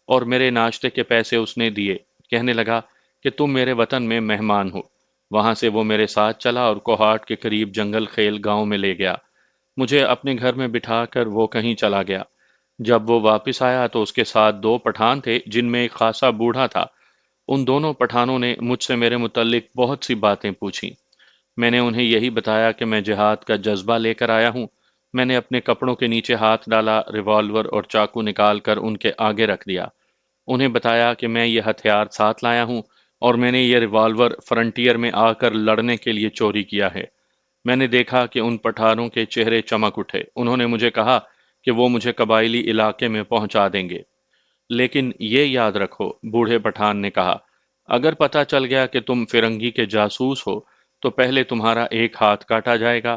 اور میرے ناشتے کے پیسے اس نے دیے۔ کہنے لگا کہ تم میرے وطن میں مہمان ہو۔ وہاں سے وہ میرے ساتھ چلا اور کوہاٹ کے قریب جنگل خیل گاؤں میں لے گیا۔ مجھے اپنے گھر میں بٹھا کر وہ کہیں چلا گیا۔ جب وہ واپس آیا تو اس کے ساتھ دو پٹھان تھے جن میں ایک خاصا بوڑھا تھا۔ ان دونوں پٹھانوں نے مجھ سے میرے متعلق بہت سی باتیں پوچھی۔ میں نے انہیں یہی بتایا کہ میں جہاد کا جذبہ لے کر آیا ہوں۔ میں نے اپنے کپڑوں کے نیچے ہاتھ ڈالا، ریوالور اور چاقو نکال کر ان کے آگے رکھ دیا۔ انہیں بتایا کہ میں یہ ہتھیار ساتھ لایا ہوں اور میں نے یہ ریوالور فرنٹیئر میں آ کر لڑنے کے لیے چوری کیا ہے۔ میں نے دیکھا کہ ان پٹھانوں کے چہرے چمک اٹھے۔ انہوں نے مجھے کہا کہ وہ مجھے قبائلی علاقے میں پہنچا دیں گے۔ لیکن یہ یاد رکھو، بوڑھے پٹھان نے کہا، اگر پتہ چل گیا کہ تم فرنگی کے جاسوس ہو تو پہلے تمہارا ایک ہاتھ کاٹا جائے گا،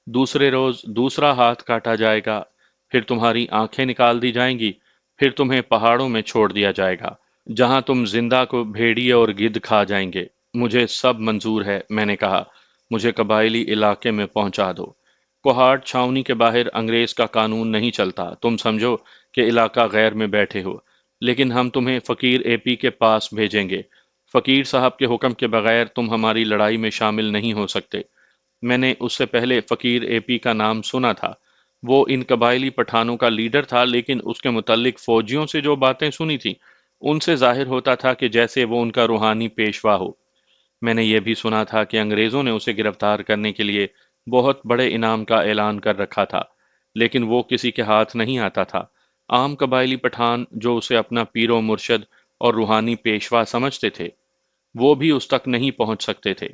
دوسرے روز دوسرا ہاتھ کاٹا جائے گا، پھر تمہاری آنکھیں نکال دی جائیں گی، پھر تمہیں پہاڑوں میں چھوڑ دیا جائے گا، جہاں تم زندہ کو بھیڑیے اور گدھ کھا جائیں گے۔ مجھے سب منظور ہے، میں نے کہا، مجھے قبائلی علاقے میں پہنچا دو۔ کوہاٹ چھاؤنی کے باہر انگریز کا قانون نہیں چلتا، تم سمجھو کہ علاقہ غیر میں بیٹھے ہو، لیکن ہم تمہیں فقیر اے پی کے پاس بھیجیں گے۔ فقیر صاحب کے حکم کے بغیر تم ہماری لڑائی میں شامل نہیں ہو سکتے۔ میں نے اس سے پہلے فقیر اے پی کا نام سنا تھا۔ وہ ان قبائلی پٹھانوں کا لیڈر تھا، لیکن اس کے متعلق فوجیوں سے جو باتیں سنی تھیں ان سے ظاہر ہوتا تھا کہ جیسے وہ ان کا روحانی پیشوا ہو۔ میں نے یہ بھی سنا تھا کہ انگریزوں نے اسے گرفتار کرنے کے لیے بہت بڑے انعام کا اعلان کر رکھا تھا، لیکن وہ کسی کے ہاتھ نہیں آتا تھا۔ عام قبائلی پٹھان جو اسے اپنا پیر و مرشد اور روحانی پیشوا سمجھتے تھے، وہ بھی اس تک نہیں پہنچ سکتے تھے۔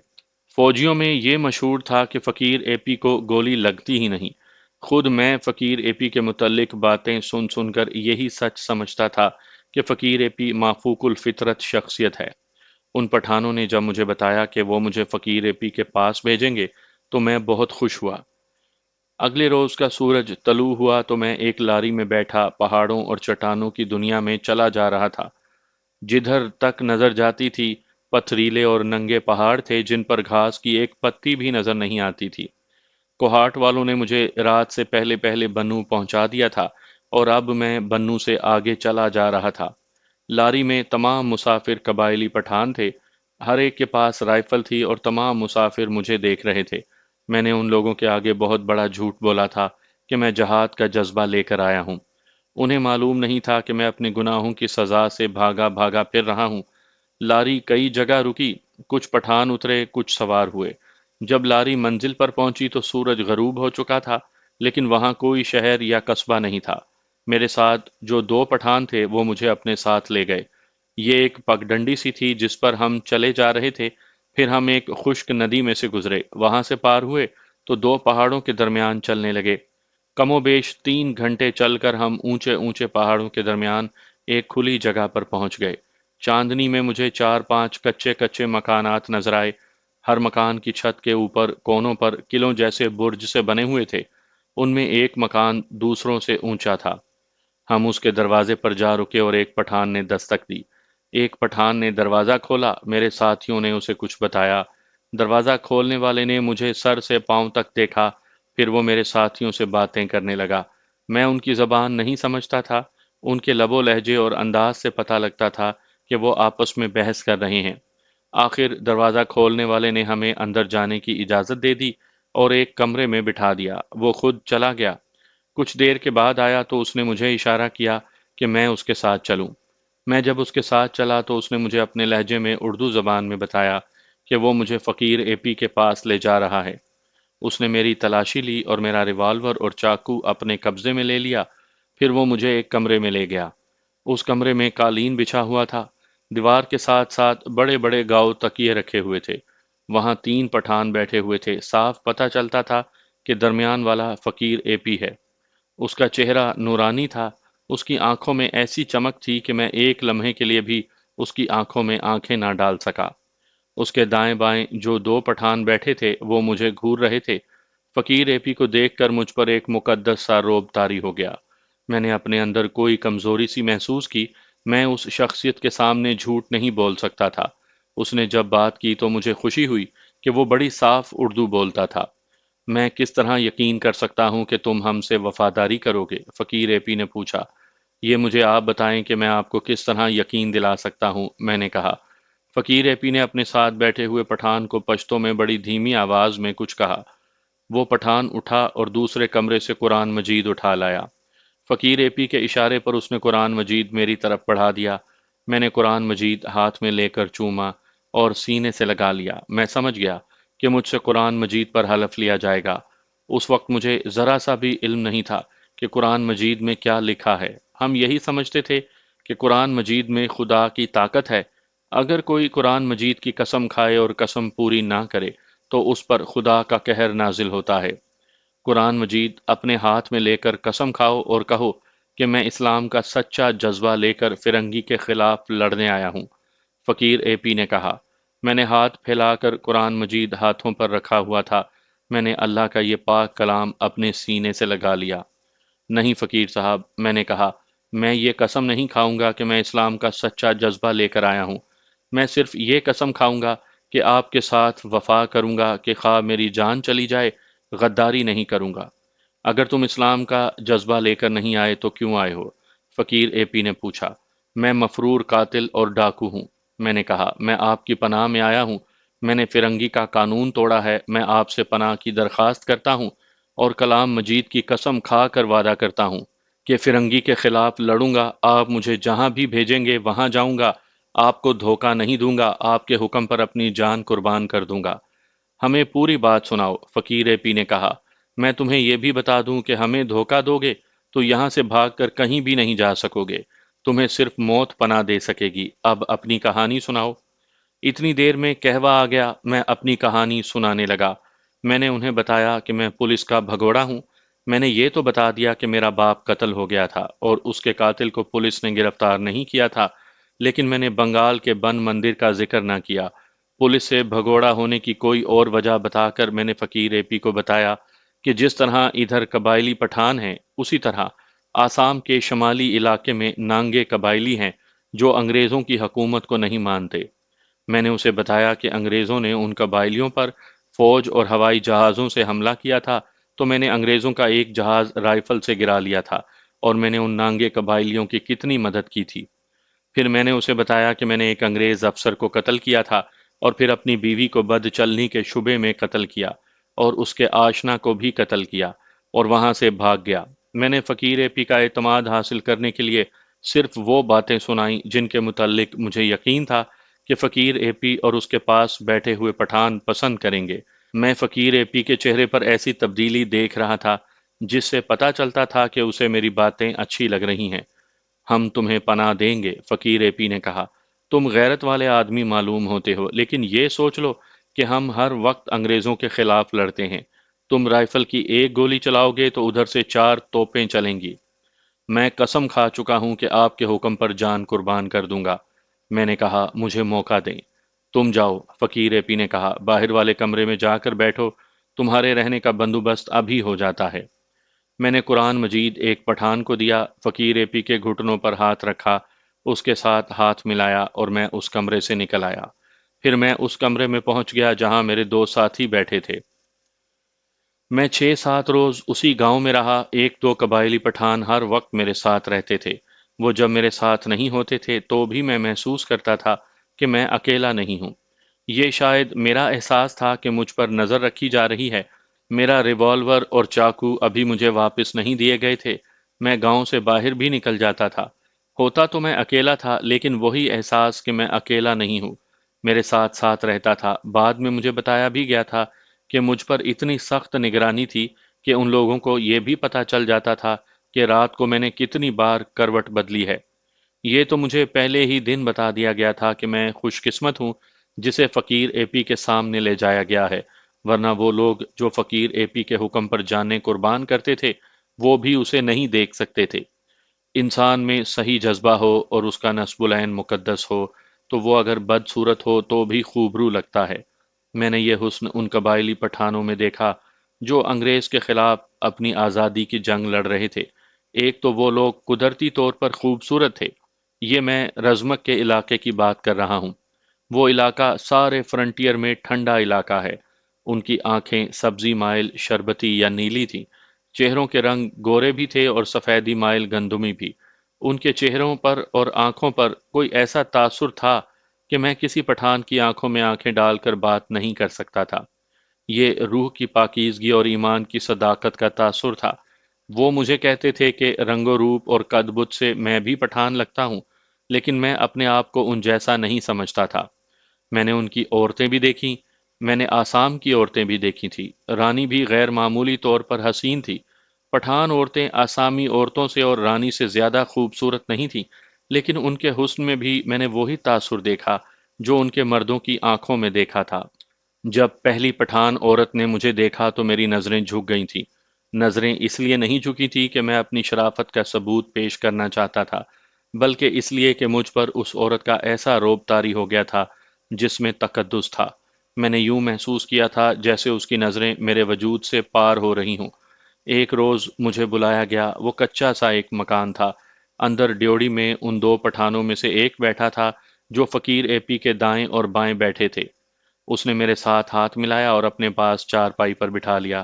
فوجیوں میں یہ مشہور تھا کہ فقیر اے پی کو گولی لگتی ہی نہیں۔ خود میں فقیر اے پی کے متعلق باتیں سن سن کر یہی سچ سمجھتا تھا کہ فقیر اے پی مافوق الفطرت شخصیت ہے۔ ان پٹھانوں نے جب مجھے بتایا کہ وہ مجھے فقیر اے پی کے پاس بھیجیں گے تو میں بہت خوش ہوا۔ اگلے روز کا سورج طلوع ہوا تو میں ایک لاری میں بیٹھا پہاڑوں اور چٹانوں کی دنیا میں چلا جا رہا تھا۔ جدھر تک نظر جاتی تھی پتھریلے اور ننگے پہاڑ تھے جن پر گھاس کی ایک پتی بھی نظر نہیں آتی تھی۔ کوہاٹ والوں نے مجھے رات سے پہلے پہلے بنو پہنچا دیا تھا اور اب میں بنو سے آگے چلا جا رہا تھا۔ لاری میں تمام مسافر قبائلی پٹھان تھے۔ ہر ایک کے پاس رائفل تھی اور تمام مسافر مجھے دیکھ رہے تھے۔ میں نے ان لوگوں کے آگے بہت بڑا جھوٹ بولا تھا کہ میں جہاد کا جذبہ لے کر آیا ہوں۔ انہیں معلوم نہیں تھا کہ میں اپنے گناہوں کی سزا سے بھاگا بھاگا پھر رہا ہوں۔ لاری کئی جگہ رکی، کچھ پٹھان اترے، کچھ سوار ہوئے۔ جب لاری منزل پر پہنچی تو سورج غروب ہو چکا تھا، لیکن وہاں کوئی شہر یا قصبہ نہیں تھا۔ میرے ساتھ جو دو پٹھان تھے وہ مجھے اپنے ساتھ لے گئے۔ یہ ایک پگڈنڈی سی تھی جس پر ہم چلے جا رہے تھے۔ پھر ہم ایک خشک ندی میں سے گزرے، وہاں سے پار ہوئے تو دو پہاڑوں کے درمیان چلنے لگے۔ کم و بیش 3 گھنٹے چل کر ہم اونچے اونچے پہاڑوں کے درمیان ایک کھلی جگہ پر پہنچ گئے۔ چاندنی میں مجھے 4 5 کچے کچے مکانات نظر آئے۔ ہر مکان کی چھت کے اوپر کونوں پر قلعوں جیسے برج سے بنے ہوئے تھے۔ ان میں ایک مکان دوسروں سے اونچا تھا۔ ہم اس کے دروازے پر جا رکے اور ایک پٹھان نے دستک دی۔ ایک پٹھان نے دروازہ کھولا، میرے ساتھیوں نے اسے کچھ بتایا۔ دروازہ کھولنے والے نے مجھے سر سے پاؤں تک دیکھا، پھر وہ میرے ساتھیوں سے باتیں کرنے لگا۔ میں ان کی زبان نہیں سمجھتا تھا، ان کے لب و لہجے اور انداز سے پتہ لگتا تھا کہ وہ آپس میں بحث کر رہے ہیں۔ آخر دروازہ کھولنے والے نے ہمیں اندر جانے کی اجازت دے دی اور ایک کمرے میں بٹھا دیا۔ وہ خود چلا گیا۔ کچھ دیر کے بعد آیا تو اس نے مجھے اشارہ کیا کہ میں اس کے ساتھ چلوں۔ میں جب اس کے ساتھ چلا تو اس نے مجھے اپنے لہجے میں اردو زبان میں بتایا کہ وہ مجھے فقیر اے پی کے پاس لے جا رہا ہے۔ اس نے میری تلاشی لی اور میرا ریوالور اور چاقو اپنے قبضے میں لے لیا۔ پھر وہ مجھے ایک کمرے میں لے گیا۔ اس کمرے میں قالین بچھا ہوا تھا۔ دیوار کے ساتھ ساتھ بڑے بڑے گاؤ تکیے رکھے ہوئے تھے۔ وہاں 3 پٹھان بیٹھے ہوئے تھے۔ صاف پتہ چلتا تھا کہ درمیان والا فقیر اے پی ہے۔ اس کا چہرہ نورانی تھا۔ اس کی آنکھوں میں ایسی چمک تھی کہ میں ایک لمحے کے لیے بھی اس کی آنکھوں میں آنکھیں نہ ڈال سکا۔ اس کے دائیں بائیں جو 2 پٹھان بیٹھے تھے وہ مجھے گھور رہے تھے۔ فقیر اے پی کو دیکھ کر مجھ پر ایک مقدس سا رعب طاری ہو گیا۔ میں نے اپنے اندر کوئی کمزوری سی محسوس کی۔ میں اس شخصیت کے سامنے جھوٹ نہیں بول سکتا تھا۔ اس نے جب بات کی تو مجھے خوشی ہوئی کہ وہ بڑی صاف اردو بولتا تھا۔ میں کس طرح یقین کر سکتا ہوں کہ تم ہم سے وفاداری کرو گے؟ فقیر اے پی نے پوچھا۔ یہ مجھے آپ بتائیں کہ میں آپ کو کس طرح یقین دلا سکتا ہوں، میں نے کہا۔ فقیر اے پی نے اپنے ساتھ بیٹھے ہوئے پٹھان کو پشتو میں بڑی دھیمی آواز میں کچھ کہا۔ وہ پٹھان اٹھا اور دوسرے کمرے سے قرآن مجید اٹھا لایا۔ فقیر اے پی کے اشارے پر اس نے قرآن مجید میری طرف بڑھا دیا۔ میں نے قرآن مجید ہاتھ میں لے کر چوما اور سینے سے لگا لیا۔ میں سمجھ گیا کہ مجھ سے قرآن مجید پر حلف لیا جائے گا۔ اس وقت مجھے ذرا سا بھی علم نہیں تھا کہ قرآن مجید میں کیا لکھا ہے۔ ہم یہی سمجھتے تھے کہ قرآن مجید میں خدا کی طاقت ہے۔ اگر کوئی قرآن مجید کی قسم کھائے اور قسم پوری نہ کرے تو اس پر خدا کا قہر نازل ہوتا ہے۔ قرآن مجید اپنے ہاتھ میں لے کر قسم کھاؤ اور کہو کہ میں اسلام کا سچا جذبہ لے کر فرنگی کے خلاف لڑنے آیا ہوں۔ فقیر اے پی نے کہا۔ میں نے ہاتھ پھیلا کر قرآن مجید ہاتھوں پر رکھا ہوا تھا۔ میں نے اللہ کا یہ پاک کلام اپنے سینے سے لگا لیا۔ نہیں فقیر صاحب، میں نے کہا، میں یہ قسم نہیں کھاؤں گا کہ میں اسلام کا سچا جذبہ لے کر آیا ہوں۔ میں صرف یہ قسم کھاؤں گا کہ آپ کے ساتھ وفا کروں گا کہ خواہ میری جان چلی جائے، غداری نہیں کروں گا۔ اگر تم اسلام کا جذبہ لے کر نہیں آئے تو کیوں آئے ہو؟ فقیر اے پی نے پوچھا۔ میں مفرور قاتل اور ڈاکو ہوں، میں نے کہا۔ میں آپ کی پناہ میں آیا ہوں۔ میں نے فرنگی کا قانون توڑا ہے۔ میں آپ سے پناہ کی درخواست کرتا ہوں اور کلام مجید کی قسم کھا کر وعدہ کرتا ہوں کہ فرنگی کے خلاف لڑوں گا۔ آپ مجھے جہاں بھی بھیجیں گے وہاں جاؤں گا۔ آپ کو دھوکہ نہیں دوں گا۔ آپ کے حکم پر اپنی جان قربان کر دوں گا۔ ہمیں پوری بات سناؤ، فقیر اے پی نے کہا۔ میں تمہیں یہ بھی بتا دوں کہ ہمیں دھوکہ دو گے تو یہاں سے بھاگ کر کہیں بھی نہیں جا سکو گے۔ تمہیں صرف موت پناہ دے سکے گی۔ اب اپنی کہانی سناؤ۔ اتنی دیر میں کہوا آ گیا۔ میں اپنی کہانی سنانے لگا۔ میں نے انہیں بتایا کہ میں پولیس کا بھگوڑا ہوں۔ میں نے یہ تو بتا دیا کہ میرا باپ قتل ہو گیا تھا اور اس کے قاتل کو پولیس نے گرفتار نہیں کیا تھا، لیکن میں نے بنگال کے بن مندر کا ذکر نہ کیا۔ پولیس سے بھگوڑا ہونے کی کوئی اور وجہ بتا کر میں نے فقیر اے پی کو بتایا کہ جس طرح ادھر قبائلی پٹھان ہیں، اسی طرح آسام کے شمالی علاقے میں نانگے قبائلی ہیں جو انگریزوں کی حکومت کو نہیں مانتے۔ میں نے اسے بتایا کہ انگریزوں نے ان قبائلیوں پر فوج اور ہوائی جہازوں سے حملہ کیا تھا، تو میں نے انگریزوں کا ایک جہاز رائفل سے گرا لیا تھا اور میں نے ان نانگے قبائلیوں کی کتنی مدد کی تھی۔ پھر میں نے اسے بتایا کہ میں نے ایک انگریز افسر کو قتل کیا تھا اور پھر اپنی بیوی کو بد چلنی کے شبے میں قتل کیا اور اس کے آشنا کو بھی قتل کیا اور وہاں سے بھاگ گیا۔ میں نے فقیر اے پی کا اعتماد حاصل کرنے کے لیے صرف وہ باتیں سنائیں جن کے متعلق مجھے یقین تھا کہ فقیر اے پی اور اس کے پاس بیٹھے ہوئے پٹھان پسند کریں گے۔ میں فقیر اے پی کے چہرے پر ایسی تبدیلی دیکھ رہا تھا جس سے پتہ چلتا تھا کہ اسے میری باتیں اچھی لگ رہی ہیں۔ ہم تمہیں پناہ دیں گے، فقیر اے پی نے کہا۔ تم غیرت والے آدمی معلوم ہوتے ہو، لیکن یہ سوچ لو کہ ہم ہر وقت انگریزوں کے خلاف لڑتے ہیں۔ تم رائفل کی ایک گولی چلاؤ گے تو ادھر سے 4 توپیں چلیں گی۔ میں قسم کھا چکا ہوں کہ آپ کے حکم پر جان قربان کر دوں گا۔ میں نے کہا، مجھے موقع دیں۔ تم جاؤ، فقیر اے پی نے کہا، باہر والے کمرے میں جا کر بیٹھو، تمہارے رہنے کا بندوبست ابھی ہو جاتا ہے۔ میں نے قرآن مجید ایک پٹھان کو دیا، فقیر اے پی کے گھٹنوں پر ہاتھ رکھا، اس کے ساتھ ہاتھ ملایا اور میں اس کمرے سے نکل آیا۔ پھر میں اس کمرے میں پہنچ گیا جہاں میرے 2 ساتھی بیٹھے تھے۔ میں 6 7 روز اسی گاؤں میں رہا۔ 1 2 قبائلی پٹھان ہر وقت میرے ساتھ رہتے تھے۔ وہ جب میرے ساتھ نہیں ہوتے تھے تو بھی میں محسوس کرتا تھا کہ میں اکیلا نہیں ہوں۔ یہ شاید میرا احساس تھا کہ مجھ پر نظر رکھی جا رہی ہے، میرا ریوالور اور چاقو ابھی مجھے واپس نہیں دیے گئے تھے۔ میں گاؤں سے باہر بھی نکل جاتا تھا۔ ہوتا تو میں اکیلا تھا، لیکن وہی احساس کہ میں اکیلا نہیں ہوں میرے ساتھ ساتھ رہتا تھا۔ بعد میں مجھے بتایا بھی گیا تھا کہ مجھ پر اتنی سخت نگرانی تھی کہ ان لوگوں کو یہ بھی پتہ چل جاتا تھا کہ رات کو میں نے کتنی بار کروٹ بدلی ہے۔ یہ تو مجھے پہلے ہی دن بتا دیا گیا تھا کہ میں خوش قسمت ہوں جسے فقیر اے پی کے سامنے لے جایا گیا ہے، ورنہ وہ لوگ جو فقیر اے پی کے حکم پر جانیں قربان کرتے تھے وہ بھی اسے نہیں دیکھ سکتے تھے۔ انسان میں صحیح جذبہ ہو اور اس کا نصب العین مقدس ہو تو وہ اگر بدصورت ہو تو بھی خوبرو لگتا ہے۔ میں نے یہ حسن ان قبائلی پٹھانوں میں دیکھا جو انگریز کے خلاف اپنی آزادی کی جنگ لڑ رہے تھے۔ ایک تو وہ لوگ قدرتی طور پر خوبصورت تھے۔ یہ میں رزمک کے علاقے کی بات کر رہا ہوں۔ وہ علاقہ سارے فرنٹیئر میں ٹھنڈا علاقہ ہے۔ ان کی آنکھیں سبزی مائل شربتی یا نیلی تھیں۔ چہروں کے رنگ گورے بھی تھے اور سفیدی مائل گندمی بھی۔ ان کے چہروں پر اور آنکھوں پر کوئی ایسا تاثر تھا کہ میں کسی پٹھان کی آنکھوں میں آنکھیں ڈال کر بات نہیں کر سکتا تھا۔ یہ روح کی پاکیزگی اور ایمان کی صداقت کا تاثر تھا۔ وہ مجھے کہتے تھے کہ رنگ و روپ اور قد بت سے میں بھی پٹھان لگتا ہوں، لیکن میں اپنے آپ کو ان جیسا نہیں سمجھتا تھا۔ میں نے ان کی عورتیں بھی دیکھیں۔ میں نے آسام کی عورتیں بھی دیکھی تھی۔ رانی بھی غیر معمولی طور پر حسین تھی۔ پٹھان عورتیں آسامی عورتوں سے اور رانی سے زیادہ خوبصورت نہیں تھیں، لیکن ان کے حسن میں بھی میں نے وہی تاثر دیکھا جو ان کے مردوں کی آنکھوں میں دیکھا تھا۔ جب پہلی پٹھان عورت نے مجھے دیکھا تو میری نظریں جھک گئی تھیں۔ نظریں اس لیے نہیں جھکی تھی کہ میں اپنی شرافت کا ثبوت پیش کرنا چاہتا تھا، بلکہ اس لیے کہ مجھ پر اس عورت کا ایسا رعب طاری ہو گیا تھا جس میں تقدس تھا۔ میں نے یوں محسوس کیا تھا جیسے اس کی نظریں میرے وجود سے پار ہو رہی ہوں۔ ایک روز مجھے بلایا گیا۔ وہ کچا سا ایک مکان تھا۔ اندر ڈیوڑی میں ان دو پٹھانوں میں سے ایک بیٹھا تھا جو فقیر اے پی کے دائیں اور بائیں بیٹھے تھے۔ اس نے میرے ساتھ ہاتھ ملایا اور اپنے پاس چارپائی پر بٹھا لیا۔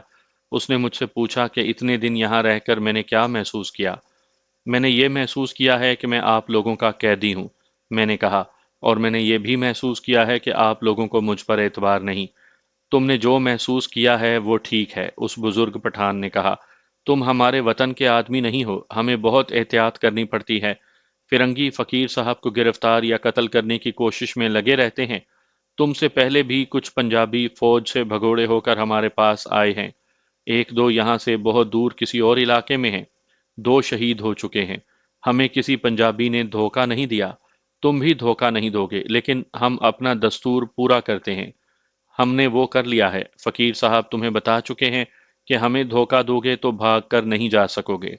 اس نے مجھ سے پوچھا کہ اتنے دن یہاں رہ کر میں نے کیا محسوس کیا۔ میں نے یہ محسوس کیا ہے کہ میں آپ لوگوں کا قیدی ہوں، میں نے کہا، اور میں نے یہ بھی محسوس کیا ہے کہ آپ لوگوں کو مجھ پر اعتبار نہیں۔ تم نے جو محسوس کیا ہے وہ ٹھیک ہے، اس بزرگ پٹھان نے کہا۔ تم ہمارے وطن کے آدمی نہیں ہو، ہمیں بہت احتیاط کرنی پڑتی ہے۔ فرنگی فقیر صاحب کو گرفتار یا قتل کرنے کی کوشش میں لگے رہتے ہیں۔ تم سے پہلے بھی کچھ پنجابی فوج سے بھگوڑے ہو کر ہمارے پاس آئے ہیں۔ ایک دو یہاں سے بہت دور کسی اور علاقے میں ہیں۔ دو شہید ہو چکے ہیں۔ ہمیں کسی پنجابی نے دھوکہ نہیں دیا۔ تم بھی دھوکہ نہیں دو گے، لیکن ہم اپنا دستور پورا کرتے ہیں۔ ہم نے وہ کر لیا ہے۔ فقیر صاحب تمہیں بتا چکے ہیں کہ ہمیں دھوکہ دو گے تو بھاگ کر نہیں جا سکو گے۔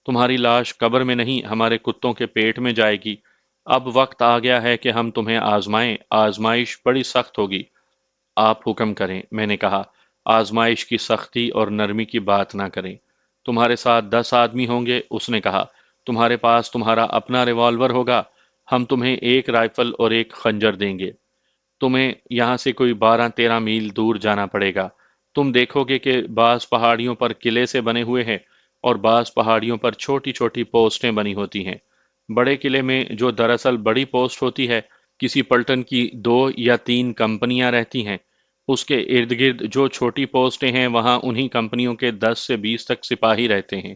تمہاری لاش قبر میں نہیں ہمارے کتوں کے پیٹ میں جائے گی۔ اب وقت آ گیا ہے کہ ہم تمہیں آزمائیں۔ آزمائش بڑی سخت ہوگی۔ آپ حکم کریں، میں نے کہا۔ آزمائش کی سختی اور نرمی کی بات نہ کریں۔ تمہارے ساتھ 10 آدمی ہوں گے، اس نے کہا۔ تمہارے پاس تمہارا اپنا ریوالور ہوگا۔ ہم تمہیں ایک رائفل اور ایک خنجر دیں گے۔ تمہیں یہاں سے کوئی 12-13 میل دور جانا پڑے گا۔ تم دیکھو گے کہ بعض پہاڑیوں پر قلعے سے بنے ہوئے ہیں اور بعض پہاڑیوں پر چھوٹی چھوٹی پوسٹیں بنی ہوتی ہیں۔ بڑے قلعے میں جو دراصل بڑی پوسٹ ہوتی ہے، کسی پلٹن کی 2 یا 3 کمپنیاں رہتی ہیں۔ اس کے ارد گرد جو چھوٹی پوسٹیں ہیں وہاں انہی کمپنیوں کے 10 سے 20 تک سپاہی رہتے ہیں۔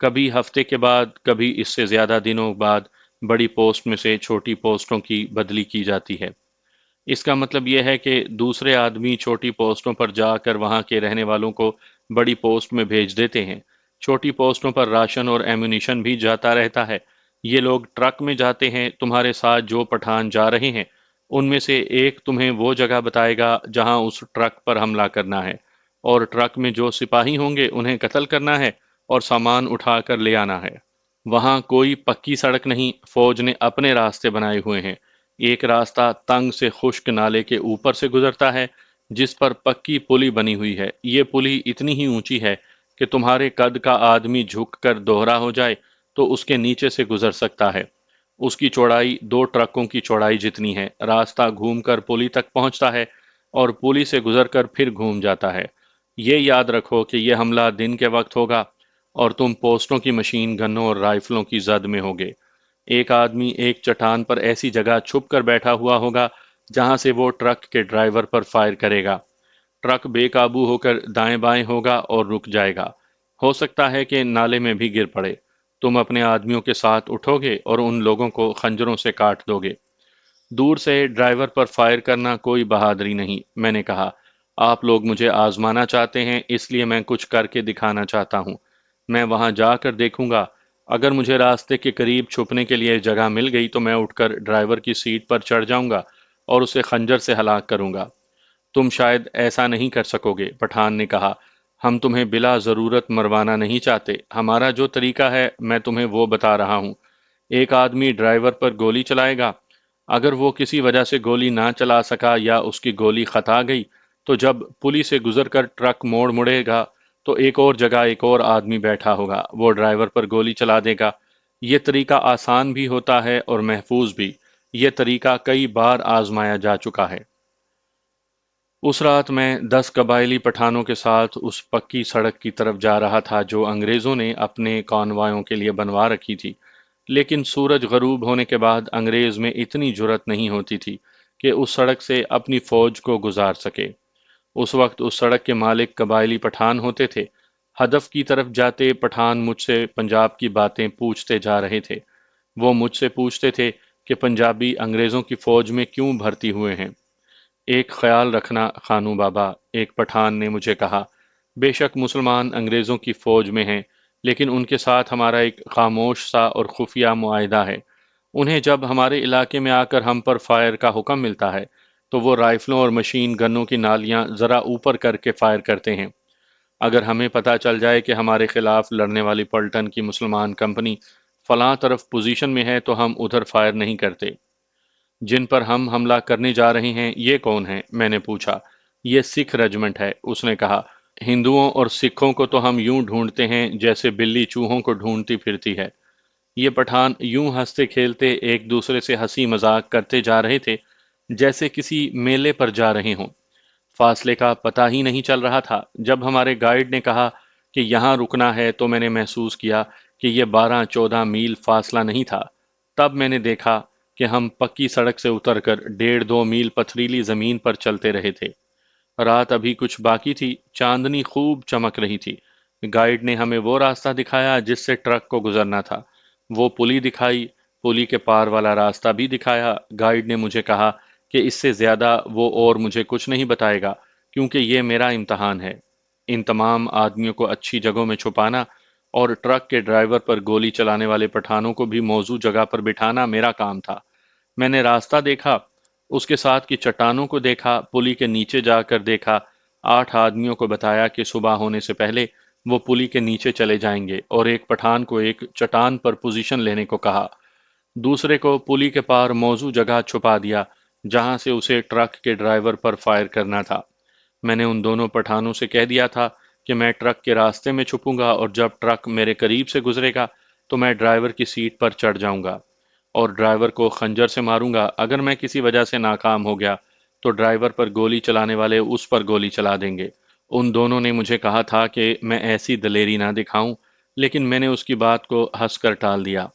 کبھی ہفتے کے بعد، کبھی اس سے زیادہ دنوں بعد بڑی پوسٹ میں سے چھوٹی پوسٹوں کی بدلی کی جاتی ہے۔ اس کا مطلب یہ ہے کہ دوسرے آدمی چھوٹی پوسٹوں پر جا کر وہاں کے رہنے والوں کو بڑی پوسٹ میں بھیج دیتے ہیں۔ چھوٹی پوسٹوں پر راشن اور ایمونیشن بھی جاتا رہتا ہے۔ یہ لوگ ٹرک میں جاتے ہیں۔ تمہارے ساتھ جو پٹھان جا رہے ہیں ان میں سے ایک تمہیں وہ جگہ بتائے گا جہاں اس ٹرک پر حملہ کرنا ہے، اور ٹرک میں جو سپاہی ہوں گے انہیں قتل کرنا ہے اور سامان اٹھا کر لے آنا ہے۔ وہاں کوئی پکی سڑک نہیں، فوج نے اپنے راستے بنائے ہوئے ہیں۔ ایک راستہ تنگ سے خشک نالے کے اوپر سے گزرتا ہے جس پر پکی پلی بنی ہوئی ہے۔ یہ پلی اتنی ہی اونچی ہے کہ تمہارے قد کا آدمی جھک کر دوہرا ہو جائے تو اس کے نیچے سے گزر سکتا ہے۔ اس کی چوڑائی 2 ٹرکوں کی چوڑائی جتنی ہے۔ راستہ گھوم کر پلی تک پہنچتا ہے اور پلی سے گزر کر پھر گھوم جاتا ہے۔ یہ یاد رکھو کہ یہ حملہ دن کے وقت ہوگا اور تم پوسٹوں کی مشین گنوں اور رائفلوں کی زد میں ہوگے۔ ایک آدمی ایک چٹان پر ایسی جگہ چھپ کر بیٹھا ہوا ہوگا جہاں سے وہ ٹرک کے ڈرائیور پر فائر کرے گا۔ ٹرک بے قابو ہو کر دائیں بائیں ہوگا اور رک جائے گا۔ ہو سکتا ہے کہ نالے میں بھی گر پڑے۔ تم اپنے آدمیوں کے ساتھ اٹھو گے اور ان لوگوں کو خنجروں سے کاٹ دو گے۔ دور سے ڈرائیور پر فائر کرنا کوئی بہادری نہیں، میں نے کہا۔ آپ لوگ مجھے آزمانا چاہتے ہیں، اس لیے میں کچھ کر کے دکھانا چاہتا ہوں۔ میں وہاں جا کر دیکھوں گا۔ اگر مجھے راستے کے قریب چھپنے کے لیے جگہ مل گئی تو میں اٹھ کر ڈرائیور کی سیٹ پر چڑھ جاؤں گا اور اسے خنجر سے ہلاک کروں گا۔ تم شاید ایسا نہیں کر سکو گے، پٹھان نے کہا۔ ہم تمہیں بلا ضرورت مروانا نہیں چاہتے۔ ہمارا جو طریقہ ہے میں تمہیں وہ بتا رہا ہوں۔ ایک آدمی ڈرائیور پر گولی چلائے گا۔ اگر وہ کسی وجہ سے گولی نہ چلا سکا یا اس کی گولی خطا گئی تو جب پلی سے گزر کر ٹرک مڑے گا تو ایک اور جگہ ایک اور آدمی بیٹھا ہوگا، وہ ڈرائیور پر گولی چلا دے گا۔ یہ طریقہ آسان بھی ہوتا ہے اور محفوظ بھی۔ یہ طریقہ کئی بار آزمایا جا چکا ہے۔ اس رات میں 10 قبائلی پٹھانوں کے ساتھ اس پکی سڑک کی طرف جا رہا تھا جو انگریزوں نے اپنے کانوائیوں کے لیے بنوا رکھی تھی، لیکن سورج غروب ہونے کے بعد انگریز میں اتنی جرأت نہیں ہوتی تھی کہ اس سڑک سے اپنی فوج کو گزار سکے۔ اس وقت اس سڑک کے مالک قبائلی پٹھان ہوتے تھے۔ ہدف کی طرف جاتے پٹھان مجھ سے پنجاب کی باتیں پوچھتے جا رہے تھے۔ وہ مجھ سے پوچھتے تھے کہ پنجابی انگریزوں کی فوج میں کیوں بھرتی ہوئے ہیں۔ ایک خیال رکھنا خانو بابا، ایک پٹھان نے مجھے کہا، بے شک مسلمان انگریزوں کی فوج میں ہیں، لیکن ان کے ساتھ ہمارا ایک خاموش سا اور خفیہ معاہدہ ہے۔ انہیں جب ہمارے علاقے میں آ کر ہم پر فائر کا حکم ملتا ہے تو وہ رائفلوں اور مشین گنوں کی نالیاں ذرا اوپر کر کے فائر کرتے ہیں۔ اگر ہمیں پتہ چل جائے کہ ہمارے خلاف لڑنے والی پلٹن کی مسلمان کمپنی فلاں طرف پوزیشن میں ہے تو ہم ادھر فائر نہیں کرتے۔ جن پر ہم حملہ کرنے جا رہے ہیں یہ کون ہیں؟ میں نے پوچھا۔ یہ سکھ ریجمنٹ ہے، اس نے کہا۔ ہندوؤں اور سکھوں کو تو ہم یوں ڈھونڈتے ہیں جیسے بلی چوہوں کو ڈھونڈتی پھرتی ہے۔ یہ پٹھان یوں ہنستے کھیلتے ایک دوسرے سے ہنسی مذاق کرتے جا رہے تھے جیسے کسی میلے پر جا رہے ہوں۔ فاصلے کا پتہ ہی نہیں چل رہا تھا۔ جب ہمارے گائیڈ نے کہا کہ یہاں رکنا ہے تو میں نے محسوس کیا کہ یہ 12-14 میل فاصلہ نہیں تھا۔ تب میں نے دیکھا کہ ہم پکی سڑک سے اتر کر 1.5-2 میل پتھریلی زمین پر چلتے رہے تھے۔ رات ابھی کچھ باقی تھی، چاندنی خوب چمک رہی تھی۔ گائیڈ نے ہمیں وہ راستہ دکھایا جس سے ٹرک کو گزرنا تھا۔ وہ پلی دکھائی، پلی کے پار والا راستہ بھی دکھایا۔ گائیڈ نے مجھے کہا کہ اس سے زیادہ وہ اور مجھے کچھ نہیں بتائے گا کیونکہ یہ میرا امتحان ہے۔ ان تمام آدمیوں کو اچھی جگہوں میں چھپانا اور ٹرک کے ڈرائیور پر گولی چلانے والے پٹھانوں کو بھی موزوں جگہ پر بٹھانا میرا کام تھا۔ میں نے راستہ دیکھا، اس کے ساتھ کی چٹانوں کو دیکھا، پلی کے نیچے جا کر دیکھا۔ 8 آدمیوں کو بتایا کہ صبح ہونے سے پہلے وہ پلی کے نیچے چلے جائیں گے اور ایک پٹھان کو ایک چٹان پر پوزیشن لینے کو کہا۔ دوسرے کو پلی کے پار موزوں جگہ چھپا دیا جہاں سے اسے ٹرک کے ڈرائیور پر فائر کرنا تھا۔ میں نے ان دونوں پٹھانوں سے کہہ دیا تھا کہ میں ٹرک کے راستے میں چھپوں گا اور جب ٹرک میرے قریب سے گزرے گا تو میں ڈرائیور کی سیٹ پر چڑھ جاؤں گا اور ڈرائیور کو خنجر سے ماروں گا۔ اگر میں کسی وجہ سے ناکام ہو گیا تو ڈرائیور پر گولی چلانے والے اس پر گولی چلا دیں گے۔ ان دونوں نے مجھے کہا تھا کہ میں ایسی دلیری نہ دکھاؤں، لیکن میں نے اس کی بات کو ہنس کر ٹال دیا۔